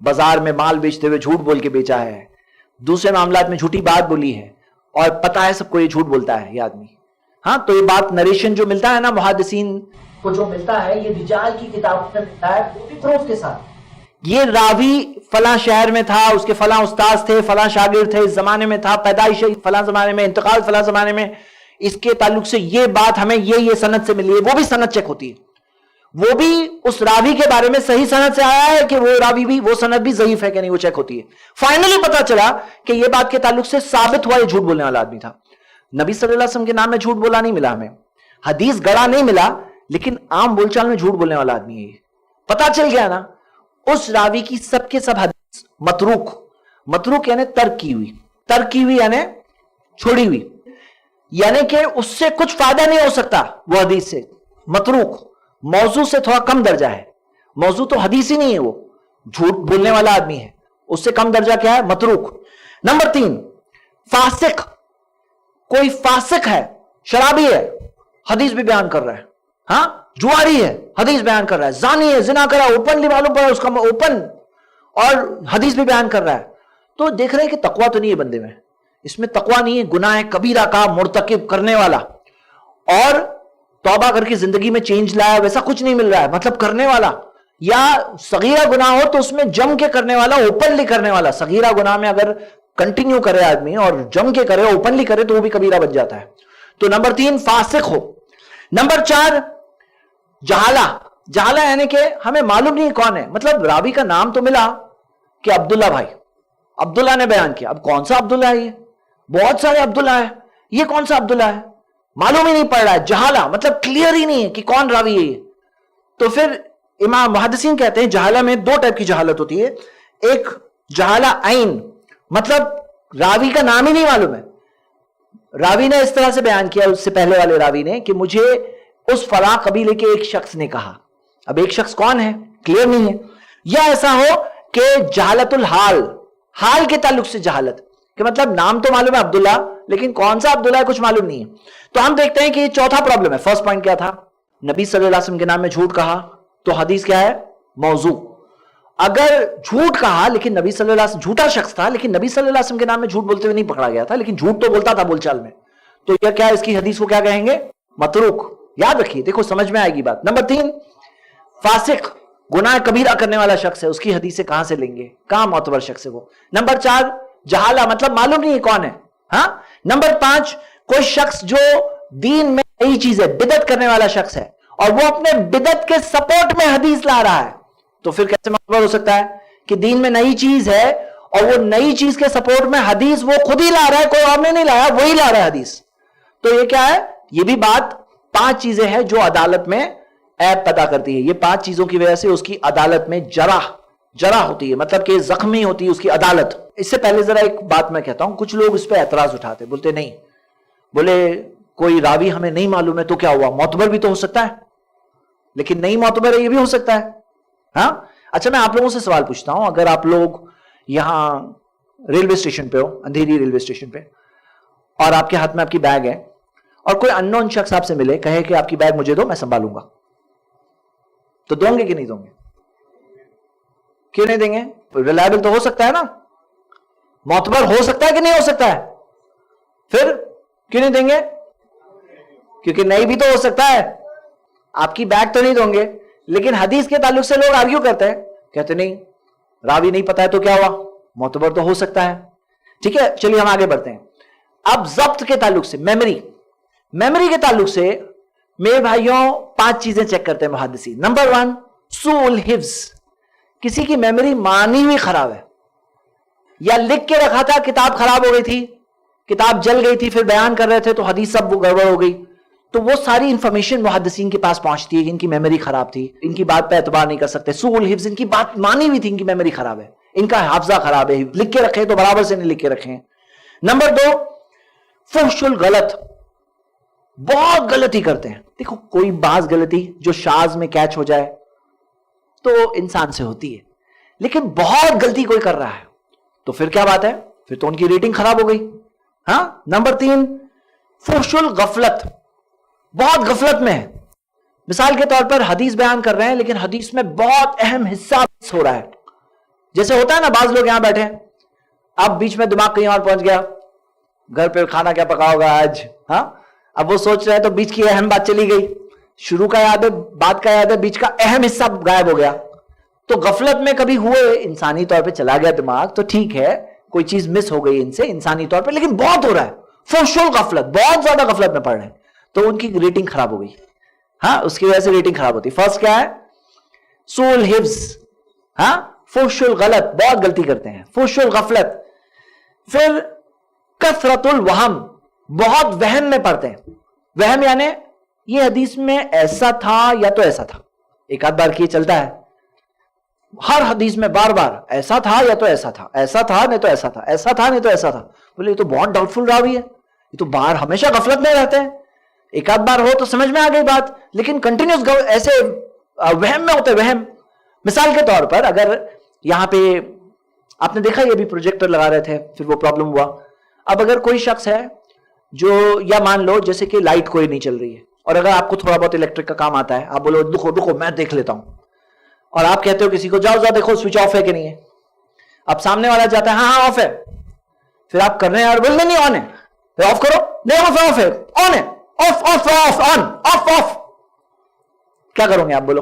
بازار میں مال بیچتے ہوئے جھوٹ بول کے بیچا ہے، دوسرے معاملات میں جھوٹی بات بولی ہے، اور پتا ہے سب کو یہ جھوٹ بولتا ہے یہ آدمی. ہاں تو یہ بات نریشن جو ملتا ہے نا محدثین کو، جو ملتا ہے یہ رجال کی کتاب میں ملتا ہے وہ بھی پروف کے ساتھ. یہ راوی فلاں شہر میں تھا، اس کے فلاں استاذ تھے، فلاں شاگرد تھے، اس زمانے میں تھا، پیدائش فلاں زمانے میں، انتقال فلاں زمانے میں، اس کے تعلق سے یہ بات ہمیں یہ سند سے ملی ہے. وہ بھی سند چیک ہوتی ہے، وہ بھی اس راوی کے بارے میں صحیح سند سے آیا ہے کہ وہ راوی بھی، وہ سند بھی ضعیف ہے کہ نہیں، وہ چیک ہوتی ہے. فائنلی پتا چلا کہ یہ بات کے تعلق سے ثابت ہوا یہ جھوٹ بولنے والا آدمی تھا. نبی صلی اللہ علیہ وسلم کے نام میں جھوٹ بولا نہیں ملا ہمیں، حدیث گڑا نہیں ملا، لیکن عام بول چال میں جھوٹ بولنے والا آدمی ہے. یہ پتا چل گیا نا. اس راوی کی سب کے سب حدیث متروک. متروک یعنی ترک کی ہوئی، ترک کی ہوئی یعنی چھوڑی ہوئی، یعنی کہ اس سے کچھ فائدہ نہیں ہو سکتا وہ حدیث سے. متروک موضوع سے تھوڑا کم درجہ ہے. موضوع تو حدیث ہی نہیں ہے، وہ جھوٹ بولنے والا آدمی ہے، اس سے کم درجہ کیا ہے؟ متروک. نمبر 3، فاسق. کوئی فاسق ہے، شرابی ہے، حدیث بھی بیان کر رہا ہے، ہاں جواری ہے، حدیث بیان کر رہا ہے، زانی ہے، زنا کر رہا ہے، اوپنلی معلوم پڑا اس کا اوپن، اور حدیث بھی بیان کر رہا ہے. تو دیکھ رہے ہیں کہ تقویٰ تو نہیں ہے بندے میں، اس میں تقویٰ نہیں ہے، گناہ کبیرہ کا مرتکب کرنے والا، اور توبہ کر کے زندگی میں چینج لایا ویسا کچھ نہیں مل رہا ہے، مطلب کرنے والا. یا صغیرہ گناہ ہو تو اس میں جم کے کرنے والا، اوپنلی کرنے والا. صغیرہ گناہ میں اگر کنٹینیو کرے آدمی اور جم کے کرے، اوپنلی کرے، تو وہ بھی کبیرہ بن جاتا ہے. تو نمبر 3 فاسق ہو. نمبر 4 جہالہ. جہالہ یعنی کہ ہمیں معلوم نہیں کون ہے، مطلب راوی کا نام تو ملا کہ عبداللہ بھائی، عبداللہ نے بیان کیا، اب کون سا عبداللہ ہے؟ یہ بہت سارے عبداللہ ہے، یہ کون سا عبداللہ ہے؟ معلوم ہی نہیں پڑ رہا ہے. جہالہ مطلب کلیئر ہی نہیں ہے کہ کون راوی ہے یہ. تو پھر امام محدثین کہتے ہیں جہالہ میں 2 ٹائپ کی جہالت ہوتی ہے. ایک جہالہ عین، مطلب راوی کا نام ہی نہیں معلوم ہے. راوی نے اس طرح سے بیان کیا، اس سے پہلے والے راوی نے، کہ مجھے اس فلاں قبیلے کے ایک شخص نے کہا. اب ایک شخص کون ہے کلیئر نہیں ہے. یا ایسا ہو کہ جہالت الحال، حال کے تعلق سے جہالت، کہ مطلب نام تو معلوم ہے عبداللہ، لیکن کون سا عبداللہ ہے کچھ معلوم نہیں ہے. تو ہم دیکھتے ہیں کہ یہ چوتھا پرابلم ہے. فرسٹ پوائنٹ کیا تھا؟ نبی صلی اللہ علیہ وسلم کے نام میں جھوٹ کہا تو حدیث کیا ہے؟ موضوع. اگر جھوٹ کہا لیکن نبی صلی اللہ علیہ وسلم، جھوٹا شخص تھا لیکن نبی صلی اللہ علیہ وسلم کے نام میں جھوٹ بولتے ہوئے نہیں پکڑا گیا تھا، لیکن جھوٹ تو بولتا تھا بول چال میں، تو یہ کیا اس کی حدیث کو کیا کہیں گے؟ متروک. یاد رکھیے، دیکھو سمجھ میں آئے گی بات. نمبر 3 فاسق، گناہ کبیرہ کرنے والا شخص ہے، اس کی حدیث سے کہاں سے لیں گے؟ کہاں معتبر شخص ہے وہ؟ نمبر 4 جہالہ، مطلب معلوم نہیں ہے کون ہے. ہاں. نمبر 5 کوئی شخص جو دین میں نئی چیز ہے، بدعت کرنے والا شخص ہے، اور وہ اپنے بدعت کے سپورٹ میں حدیث لا رہا ہے. تو پھر کیسے معتبر ہو سکتا ہے کہ دین میں نئی چیز ہے اور وہ نئی چیز کے سپورٹ میں حدیث وہ خود ہی لا رہا ہے، کوئی اور نے نہیں لایا، وہی لا رہا ہے حدیث. تو یہ کیا ہے؟ یہ بھی بات 5 چیزیں ہیں جو عدالت میں عیب پیدا کرتی ہے. یہ 5 چیزوں کی وجہ سے اس کی عدالت میں جرح ہوتی ہے، مطلب کہ زخمی ہوتی ہے اس کی عدالت. اس سے پہلے ذرا ایک بات میں کہتا ہوں، کچھ لوگ اس پہ اعتراض اٹھاتے، بولتے نہیں، بولے کوئی راوی ہمیں نہیں معلوم ہے تو کیا ہوا؟ معتبر بھی تو ہو سکتا ہے، لیکن نہیں معتبر ہے یہ بھی ہو سکتا ہے. ہاں. اچھا میں آپ لوگوں سے سوال پوچھتا ہوں، اگر آپ لوگ یہاں ریلوے اسٹیشن پہ ہو، اندھیری ریلوے اسٹیشن پہ، اور آپ کے ہاتھ میں آپ کی بیگ ہے، اور کوئی ان نون شخص آپ سے ملے، کہے کہ آپ کی بیگ مجھے دو، میں سنبھالوں گا، تو دوں گے کہ نہیں دوں گے؟ کیوں نہیں دیں گے؟ ریلائبل تو ہو سکتا ہے نا، معتبر ہو سکتا ہے کہ نہیں ہو سکتا ہے؟ پھر کیوں نہیں دیں گے؟ کیونکہ نہیں بھی تو ہو سکتا ہے. آپ کی بیگ تو نہیں دوں گے، لیکن حدیث کے تعلق سے لوگ آرگیو کرتے ہیں، کہتے نہیں راوی نہیں پتا ہے تو کیا ہوا؟ معتبر تو ہو سکتا ہے. ٹھیک ہے، چلیے ہم آگے بڑھتے ہیں. اب ضبط کے تعلق سے، میموری کے تعلق سے میرے بھائیوں 5 چیزیں چیک کرتے ہیں محدثین. نمبر 1 سوء الحفظ. کسی کی میموری مانی ہوئی خراب ہے، یا لکھ کے رکھا تھا، کتاب خراب ہو گئی تھی، کتاب جل گئی تھی، پھر بیان کر رہے تھے تو حدیث سب گڑبڑ ہو گئی، تو وہ ساری انفارمیشن محدثین کے پاس پہنچتی ہے کہ ان کی میموری خراب تھی، ان کی بات پہ اعتبار نہیں کر سکتے. سوء الحفظ، ان کی بات مانی ہوئی تھی، ان کی میموری خراب ہے، ان کا حافظہ خراب ہے، لکھ کے رکھے تو برابر سے نہیں لکھ کے رکھے. نمبر 2 فحش الغلط، بہت غلطی کرتے ہیں. دیکھو کوئی بعض غلطی جو شاذ میں کیچ ہو جائے تو انسان سے ہوتی ہے، لیکن بہت غلطی کوئی کر رہا ہے تو پھر کیا بات ہے؟ پھر تو ان کی ریٹنگ خراب ہو گئی. ہاں. نمبر 3 فحش الغفلت، بہت غفلت میں ہے. مثال کے طور پر حدیث بیان کر رہے ہیں لیکن حدیث میں بہت اہم حصہ ہو رہا ہے. جیسے ہوتا ہے نا، بعض لوگ یہاں بیٹھے ہیں، اب بیچ میں دماغ کہیں اور پہنچ گیا، گھر پہ کھانا کیا پکاؤ گا آج، ہاں، اب وہ سوچ رہے ہیں تو بیچ کی اہم بات چلی گئی، شروع کا یاد ہے، بات کا یاد ہے، بیچ کا اہم حصہ غائب ہو گیا. تو غفلت میں کبھی ہوئے، انسانی طور پہ چلا گیا دماغ تو ٹھیک ہے، کوئی چیز مس ہو گئی ان سے انسانی طور پہ، لیکن بہت ہو رہا ہے، فحش الغفلت، بہت زیادہ غفلت میں پڑ رہے ہیں، تو ان کی ریٹنگ خراب ہو گئی. ہاں، اس کی وجہ سے ریٹنگ خراب ہوتی. فرسٹ کیا ہے؟ سوء الحفظ. ہاں، فحش الغلط، بہت غلطی کرتے ہیں، فحش الغفلت. پھر کثرت الوہم، بہت وہم میں پڑتے ہیں. وہم یعنی یہ حدیث میں ایسا تھا یا تو ایسا تھا، ایک آدھ بار کی چلتا ہے، ہر حدیث میں بار بار ایسا تھا یا تو ایسا تھا، ایسا تھا نہیں تو ایسا تھا، ایسا تھا نہیں تو ایسا تھا. بولے یہ تو بہت ڈاؤٹ فل راوی ہے، یہ تو باہر ہمیشہ غفلت میں رہتے ہیں. ایک آدھ بار ہو تو سمجھ میں آ گئی بات، لیکن کنٹینیوس ایسے وہم میں ہوتے وہم. مثال کے طور پر اگر یہاں پہ آپ نے دیکھا یہ بھی پروجیکٹر لگا رہے تھے، پھر وہ پرابلم ہوا. اب اگر کوئی شخص ہے جو، یا مان لو جیسے کہ لائٹ کوئی نہیں چل رہی ہے، اور اگر آپ کو تھوڑا بہت الیکٹرک کا کام آتا ہے، آپ بولو رکو میں دیکھ لیتا ہوں، اور آپ کہتے ہو کسی کو جاؤ دیکھو سوئچ آف ہے کہ نہیں ہے. اب سامنے والا جاتا ہے ہاں آف ہے، پھر آپ کر رہے ہیں اور بول نہیں آن ہے، پھر آف کرو، نہیں آف ہے، آن ہے، of of of on of of. کیا کرو گے آپ؟ بولو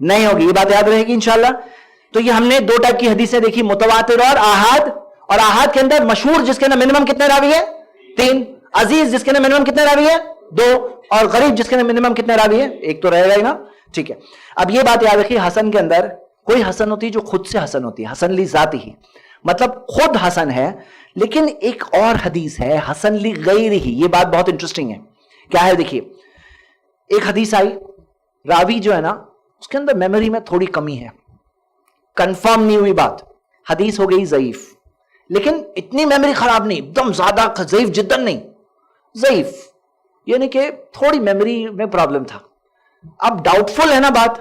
نہیں ہوگی. یہ بات یاد رہے گی انشاءاللہ. تو یہ ہم نے دو ٹائپ کی حدیثیں دیکھی, متواتر اور آحاد. اور آحاد کے اندر مشہور جس کے اندر منیمم کتنے راوی ہے؟ 3. عزیز جس کے اندر منیمم کتنے راوی ہے؟ 2. اور غریب جس کے اندر منیمم کتنے راوی ہے؟ 1 تو رہے گا ہی نا. ٹھیک ہے. اب یہ بات یاد رکھیے, حسن کے اندر کوئی حسن ہوتی ہے جو خود سے حسن ہوتی ہے, حسن لی ذاتی ہی, مطلب خود حسن ہے. لیکن ایک اور حدیث ہے حسن لی غیر ہی. یہ بات بہت انٹرسٹنگ ہے. کیا ہے دیکھیے, ایک حدیث آئی, راوی جو ہے نا اس کے اندر میموری میں تھوڑی کمی ہے, کنفرم نہیں ہوئی بات, حدیث ہو گئی ضعیف. لیکن اتنی میموری خراب نہیں, ایک دم زیادہ ضعیف جدا نہیں, ضعیف یعنی کہ تھوڑی میموری میں پرابلم تھا. اب ڈاؤٹ فل ہے نا بات.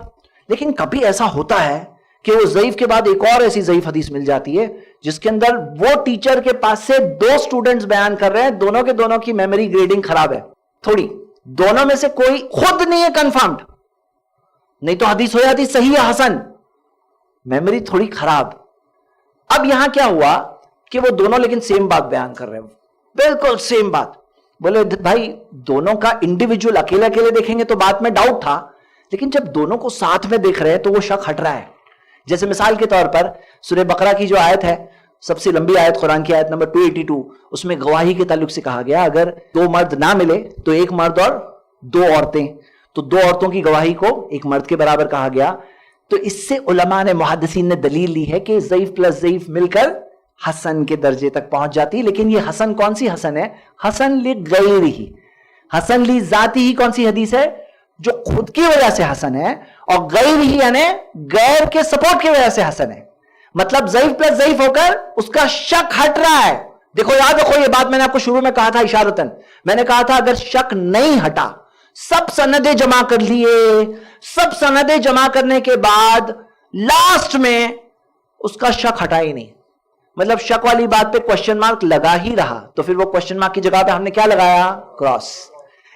لیکن کبھی ایسا ہوتا ہے کہ وہ ضعیف کے بعد ایک اور ایسی ضعیف حدیث مل جاتی ہے جس کے اندر وہ ٹیچر کے پاس سے 2 سٹوڈنٹس بیان کر رہے ہیں, دونوں کے دونوں کی میموری گریڈنگ خراب ہے تھوڑی, دونوں میں سے کوئی خود نہیں ہے کنفرمڈ, نہیں تو حدیث ہو جاتی صحیح ہے حسن, میموری تھوڑی خراب. اب یہاں کیا ہوا کہ وہ دونوں لیکن سیم بات بیان کر رہے ہیں, بالکل سیم بات. بولے بھائی دونوں کا انڈیویجول اکیلے اکیلے دیکھیں گے تو بات میں ڈاؤٹ تھا, لیکن جب دونوں کو ساتھ میں دیکھ رہے ہیں تو وہ شک ہٹ رہا ہے. جیسے مثال کے طور پر سورہ بقرہ کی جو آیت ہے, سب سے لمبی آیت قرآن کی آیت نمبر 282, اس میں گواہی کے تعلق سے کہا گیا اگر 2 مرد نہ ملے تو 1 مرد اور 2 عورتیں, تو 2 عورتوں کی گواہی کو 1 مرد کے برابر کہا گیا. تو اس سے علماء نے, محدثین نے دلیل لی ہے کہ ضعیف پلس ضعیف مل کر حسن کے درجے تک پہنچ جاتی. لیکن یہ حسن کون سی حسن ہے؟ حسن لی غیر ہی, حسن لی ذاتی ہی کون سی حدیث ہے؟ جو خود کی وجہ سے حسن ہے, اور غیر ہی یعنی غیر کے سپورٹ کی وجہ سے حسن ہے. مطلب ضعیف پلس ضعیف ہو کر اس کا شک ہٹ رہا ہے. دیکھو یاد رکھو, یہ بات میں نے آپ کو شروع میں کہا تھا اشارتاً, میں نے کہا تھا اگر شک نہیں ہٹا, سب سندیں جمع کر لیے, سب سندیں جمع کرنے کے بعد لاسٹ میں اس کا شک ہٹا ہی نہیں, مطلب شک والی بات پہ کوشچن مارک لگا ہی رہا, تو پھر وہ کوشچن مارک کی جگہ پہ ہم نے کیا لگایا؟ کراس.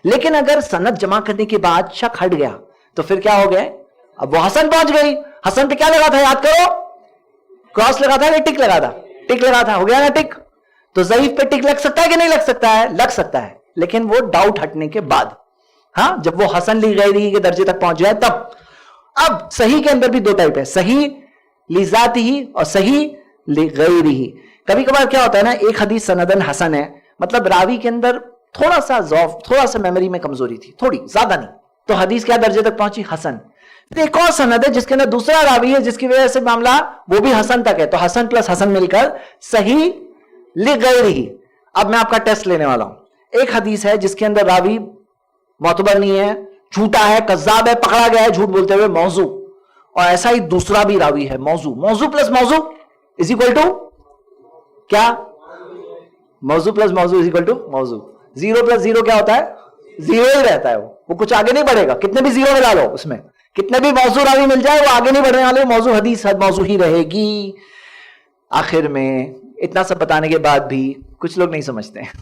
لیکن اگر سند جمع کرنے کے بعد شک ہٹ گیا تو پھر کیا ہو گئے؟ اب وہ حسن پہنچ گئی. حسن پہ کیا لگا تھا یاد کرو؟ کراس لگا تھا یا ٹک لگا تھا؟ ٹک لگا تھا, ہو گیا نا ٹک. تو ضعیف پہ ٹک لگ سکتا ہے کہ نہیں لگ سکتا ہے؟ لگ سکتا ہے, لیکن وہ ڈاؤٹ ہٹنے کے بعد. ہاں, جب وہ حسن لی غیری کے درجے تک پہنچ جائے تب. اب صحیح کے اندر بھی 2 ٹائپ ہے, صحیح لذاتی ہی اور صحیح لغیری ہی. کبھی کبھار کیا ہوتا ہے نا, ایک حدیث سندن حسن ہے, مطلب راوی کے اندر تھوڑا سا ضعف, تھوڑا سا میموری میں کمزوری تھی, تھوڑی, زیادہ نہیں, تو حدیث کیا درجے تک پہنچی؟ حسن. پھر ایک اور سند ہے جس کے اندر دوسرا راوی ہے جس کی وجہ سے معاملہ وہ بھی حسن تک ہے, تو حسن پلس حسن مل کر صحیح لغیری. اب میں آپ کا ٹیسٹ لینے والا ہوں. ایک حدیث ہے جس کے اندر راوی معتبر نہیں ہے, جھوٹا ہے, کذاب ہے, پکڑا گیا ہے جھوٹ بولتے ہوئے, موضوع. اور ایسا ہی دوسرا بھی راوی ہے موضوع. موضوع پلس موضوع از اکول ٹو کیا؟ موضوع پلس موضوع از اکول ٹو موضوع. 0 پلس 0 کیا ہوتا ہے؟ 0 ہی رہتا ہے, وہ کچھ آگے نہیں بڑھے گا. کتنے بھی 0 ملا لو اس میں, کتنے بھی موضوع راوی مل جائے, وہ آگے نہیں بڑھنے والے. موضوع حدیث موضوع ہی رہے گی. آخر میں اتنا سب بتانے کے بعد بھی کچھ لوگ نہیں سمجھتے ہیں.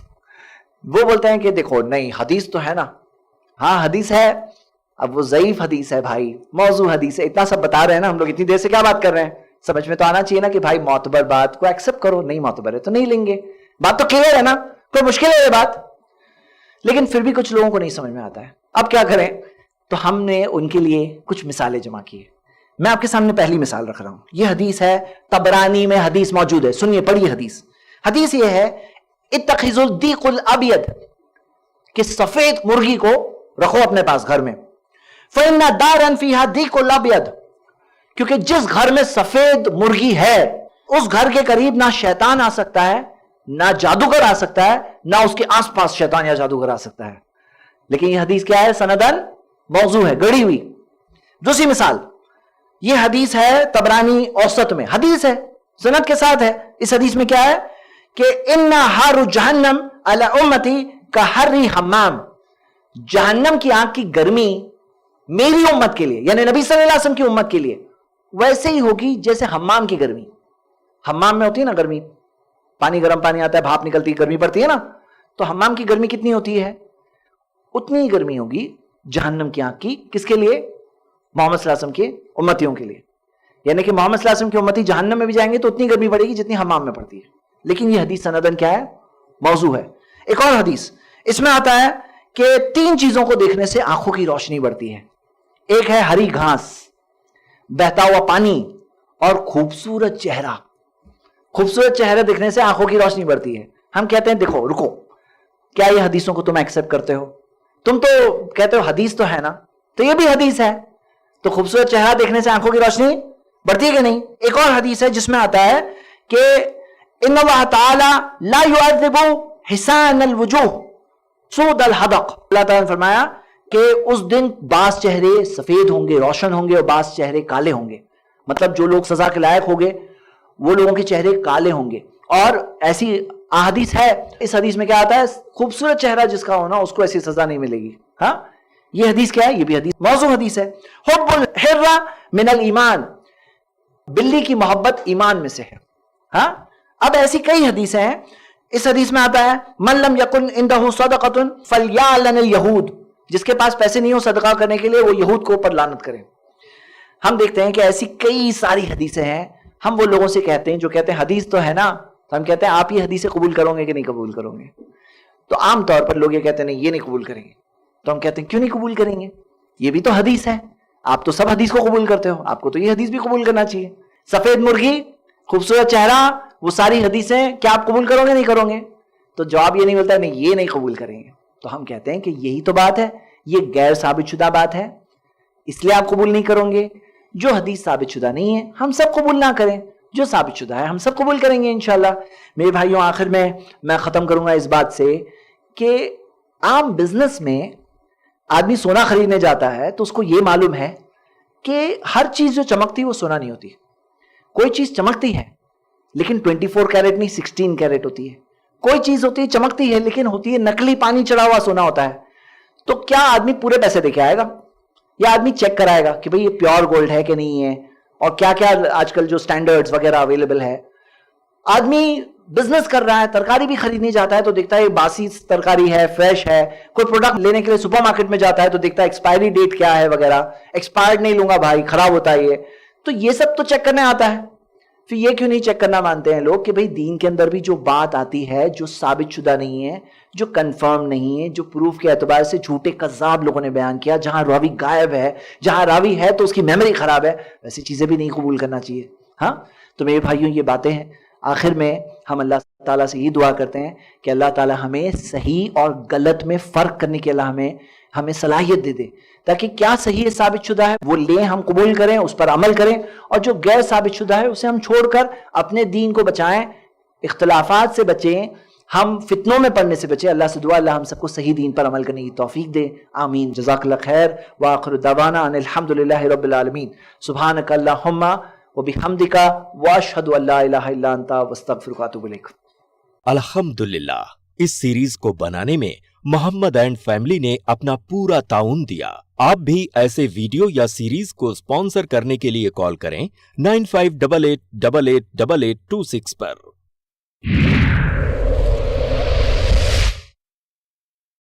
وہ بولتے ہیں کہ دیکھو نہیں حدیث تو ہے نا, ہاں حدیث ہے, اب وہ ضعیف حدیث ہے بھائی, موضوع حدیث ہے. اتنا سب بتا رہے ہیں نا ہم لوگ, اتنی دیر سے کیا بات کر رہے ہیں؟ سمجھ میں تو آنا چاہیے نا کہ بھائی معتبر بات کو ایکسپٹ کرو, نہیں معتبر ہے تو نہیں لیں گے. بات تو کلیئر ہے نا, کوئی مشکل ہے یہ بات. لیکن پھر بھی کچھ لوگوں کو نہیں سمجھ میں آتا ہے. اب کیا کریں؟ تو ہم نے ان کے لیے کچھ مثالیں جمع کی. میں آپ کے سامنے پہلی مثال رکھ رہا ہوں. یہ حدیث ہے, طبرانی میں حدیث موجود ہے, سنیے پڑھیے حدیث. حدیث یہ ہے, اتخذوا الدیق الابید, کہ سفید مرغی کو رکھو اپنے پاس گھر میں. فإن دارا فيها دیق الابید, کیونکہ جس گھر میں سفید مرغی ہے اس گھر کے قریب نہ شیطان آ سکتا ہے, نہ جادوگر آ سکتا ہے, نہ اس کے آس پاس شیطان یا جادوگر آ سکتا ہے. لیکن یہ حدیث کیا ہے؟ سندن موضوع ہے, گڑی ہوئی. دوسری مثال, یہ حدیث ہے طبرانی اوسط میں, حدیث ہے سند کے ساتھ ہے. اس حدیث میں کیا ہے کہ ان حار جہنم علی امتی کحر حمام, جہنم کی آگ کی گرمی میری امت کے لیے, یعنی نبی صلی اللہ علیہ وسلم کی امت کے لیے ویسے ہی ہوگی جیسے حمام کی گرمی. حمام میں ہوتی ہے نا گرمی, پانی گرم پانی آتا ہے, بھاپ نکلتی ہے, گرمی پڑتی ہے نا, تو حمام کی گرمی کتنی ہوتی ہے؟ اتنی ہی گرمی ہوگی جہنم کی آگ کی. کس کے لیے؟ محمد صلی اللہ علیہ وسلم کے امتیوں کے لیے. یعنی کہ محمد صلی اللہ علیہ وسلم کے امتی جہنم میں بھی جائیں گے تو اتنی گرمی پڑے گی جتنی حمام میں پڑتی ہے. لیکن یہ حدیث سندن کیا ہے؟ موضوع ہے. ایک اور حدیث اس میں آتا ہے کہ 3 چیزوں کو دیکھنے سے آنکھوں کی روشنی بڑھتی ہے. ایک ہے ہری گھاس, بہتا ہوا پانی اور خوبصورت چہرہ. خوبصورت چہرہ دیکھنے سے آنکھوں کی روشنی بڑھتی ہے. ہم کہتے ہیں دیکھو رکو, کیا یہ حدیثوں کو تم ایکسپٹ کرتے ہو؟ تم تو کہتے ہو حدیث تو ہے نا, تو یہ بھی حدیث ہے. تو خوبصورت چہرہ دیکھنے سے آنکھوں کی روشنی بڑھتی ہے کہ نہیں؟ ایک اور حدیث ہے جس میں آتا ہے کہ ان اللہ تعالی لا يعذب حسان الوجوہ سود الحدق. اللہ تعالیٰ نے فرمایا کہ اس دن بعض چہرے سفید ہوں گے, روشن ہوں گے, اور بعض چہرے کالے ہوں گے. مطلب جو لوگ سزا کے لائق ہوں گے وہ لوگوں کے چہرے کالے ہوں گے. اور ایسی احادیث ہے, اس حدیث میں کیا آتا ہے, خوبصورت چہرہ جس کا ہونا اس کو ایسی سزا نہیں ملے گی. ہاں, یہ حدیث کیا ہے؟ یہ بھی حدیث موضوع حدیث ہے. حب الحر من الایمان, بلی کی محبت ایمان میں سے ہے. ہاں, اب ایسی کئی حدیثیں ہیں. اس حدیث میں آتا ہے من لم یکن عندہ صدقۃ فلیعلن الیہود, جس کے پاس پیسے نہیں ہو صدقہ کرنے کے لیے وہ یہود کو اوپر لعنت کرے. ہم دیکھتے ہیں کہ ایسی کئی ساری حدیثیں ہیں. ہم وہ لوگوں سے کہتے ہیں جو کہتے ہیں حدیث تو ہے نا, تو ہم کہتے ہیں آپ یہ حدیثیں قبول کرو گے کہ نہیں قبول کرو گے؟ تو عام طور پر لوگ یہ کہتے ہیں نہیں یہ نہیں قبول کریں گے. تو ہم کہتے ہیں کیوں نہیں قبول کریں گے؟ یہ بھی تو حدیث ہے, آپ تو سب حدیث کو قبول کرتے ہو, آپ کو تو یہ حدیث بھی قبول کرنا چاہیے. سفید مرغی, خوبصورت چہرہ, وہ ساری حدیثیں کیا آپ قبول کرو گے نہیں کرو گے؟ تو جواب یہ نہیں ملتا نہیں یہ نہیں قبول کریں گے. تو ہم کہتے ہیں کہ یہی تو بات ہے, یہ غیر ثابت شدہ بات ہے, اس لیے آپ قبول نہیں کرو گے. جو حدیث ثابت شدہ نہیں ہے ہم سب قبول نہ کریں, جو ثابت شدہ ہے ہم سب قبول کریں گے انشاءاللہ. میرے بھائیوں, آخر میں ختم کروں گا اس بات سے کہ عام بزنس میں آدمی سونا خریدنے جاتا ہے تو اس کو یہ معلوم ہے کہ ہر چیز جو چمکتی ہے وہ سونا نہیں ہوتی. کوئی چیز چمکتی ہے لیکن 24 کیرٹ نہیں 16 کیرٹ ہوتی ہے. کوئی چیز ہوتی ہے چمکتی ہے لیکن ہوتی ہے نقلی پانی چڑھا ہوا سونا ہوتا ہے. تو کیا آدمی پورے پیسے دے کے آئے گا یا آدمی چیک کرائے گا کہ بھئی یہ پیور گولڈ ہے کہ نہیں ہے, اور کیا کیا آج کل جو سٹینڈرڈز وغیرہ اویلیبل ہے. آدمی بزنس کر رہا ہے, ترکاری بھی خریدنے جاتا ہے تو دیکھتا ہے باسی ترکاری ہے, فریش ہے. کوئی پروڈکٹ لینے کے لیے سپر مارکیٹ میں جاتا ہے تو دیکھتا ہے ایکسپائری ڈیٹ کیا ہے وغیرہ, ایکسپائرڈ نہیں لوں گا بھائی خراب ہوتا ہے یہ. تو یہ سب تو چیک کرنے آتا ہے. پھر یہ کیوں نہیں چیک کرنا مانتے ہیں لوگ کہ بھئی دین کے اندر بھی جو بات آتی ہے جو ثابت شدہ نہیں ہے, جو کنفرم نہیں ہے, جو پروف کے اعتبار سے جھوٹے کذاب لوگوں نے بیان کیا, جہاں راوی غائب ہے, جہاں راوی ہے تو اس کی میموری خراب ہے, ویسی چیزیں بھی نہیں قبول کرنا چاہیے. ہاں, تو میرے بھائیوں یہ باتیں ہیں. آخر میں ہم اللہ تعالیٰ سے یہ دعا کرتے ہیں کہ اللہ تعالیٰ ہمیں صحیح اور غلط میں فرق کرنے کے اللہ ہمیں صلاحیت دے دے, تاکہ کیا صحیح ہے ثابت شدہ ہے وہ لیں, ہم قبول کریں, اس پر عمل کریں, اور جو غیر ثابت شدہ ہے اسے ہم چھوڑ کر اپنے دین کو بچائیں, اختلافات سے بچیں, ہم فتنوں میں پڑنے سے بچیں. اللہ سے دعا اللہ ہم سب کو صحیح دین پر عمل کرنے کی توفیق دے. آمین. جزاک اللہ خیر. وآخر دعوانا ان الحمدللہ رب العالمین. سبحانک اللہم وبحمدک واشہد ان لا الہ الا انت واستغفرک واتوب الیک. الحمدللہ, اس سیریز کو بنانے میں محمد اینڈ فیملی نے اپنا پورا تعاون دیا. آپ بھی ایسے ویڈیو یا سیریز کو اسپانسر کرنے کے لیے کال کریں 9588888826 پر.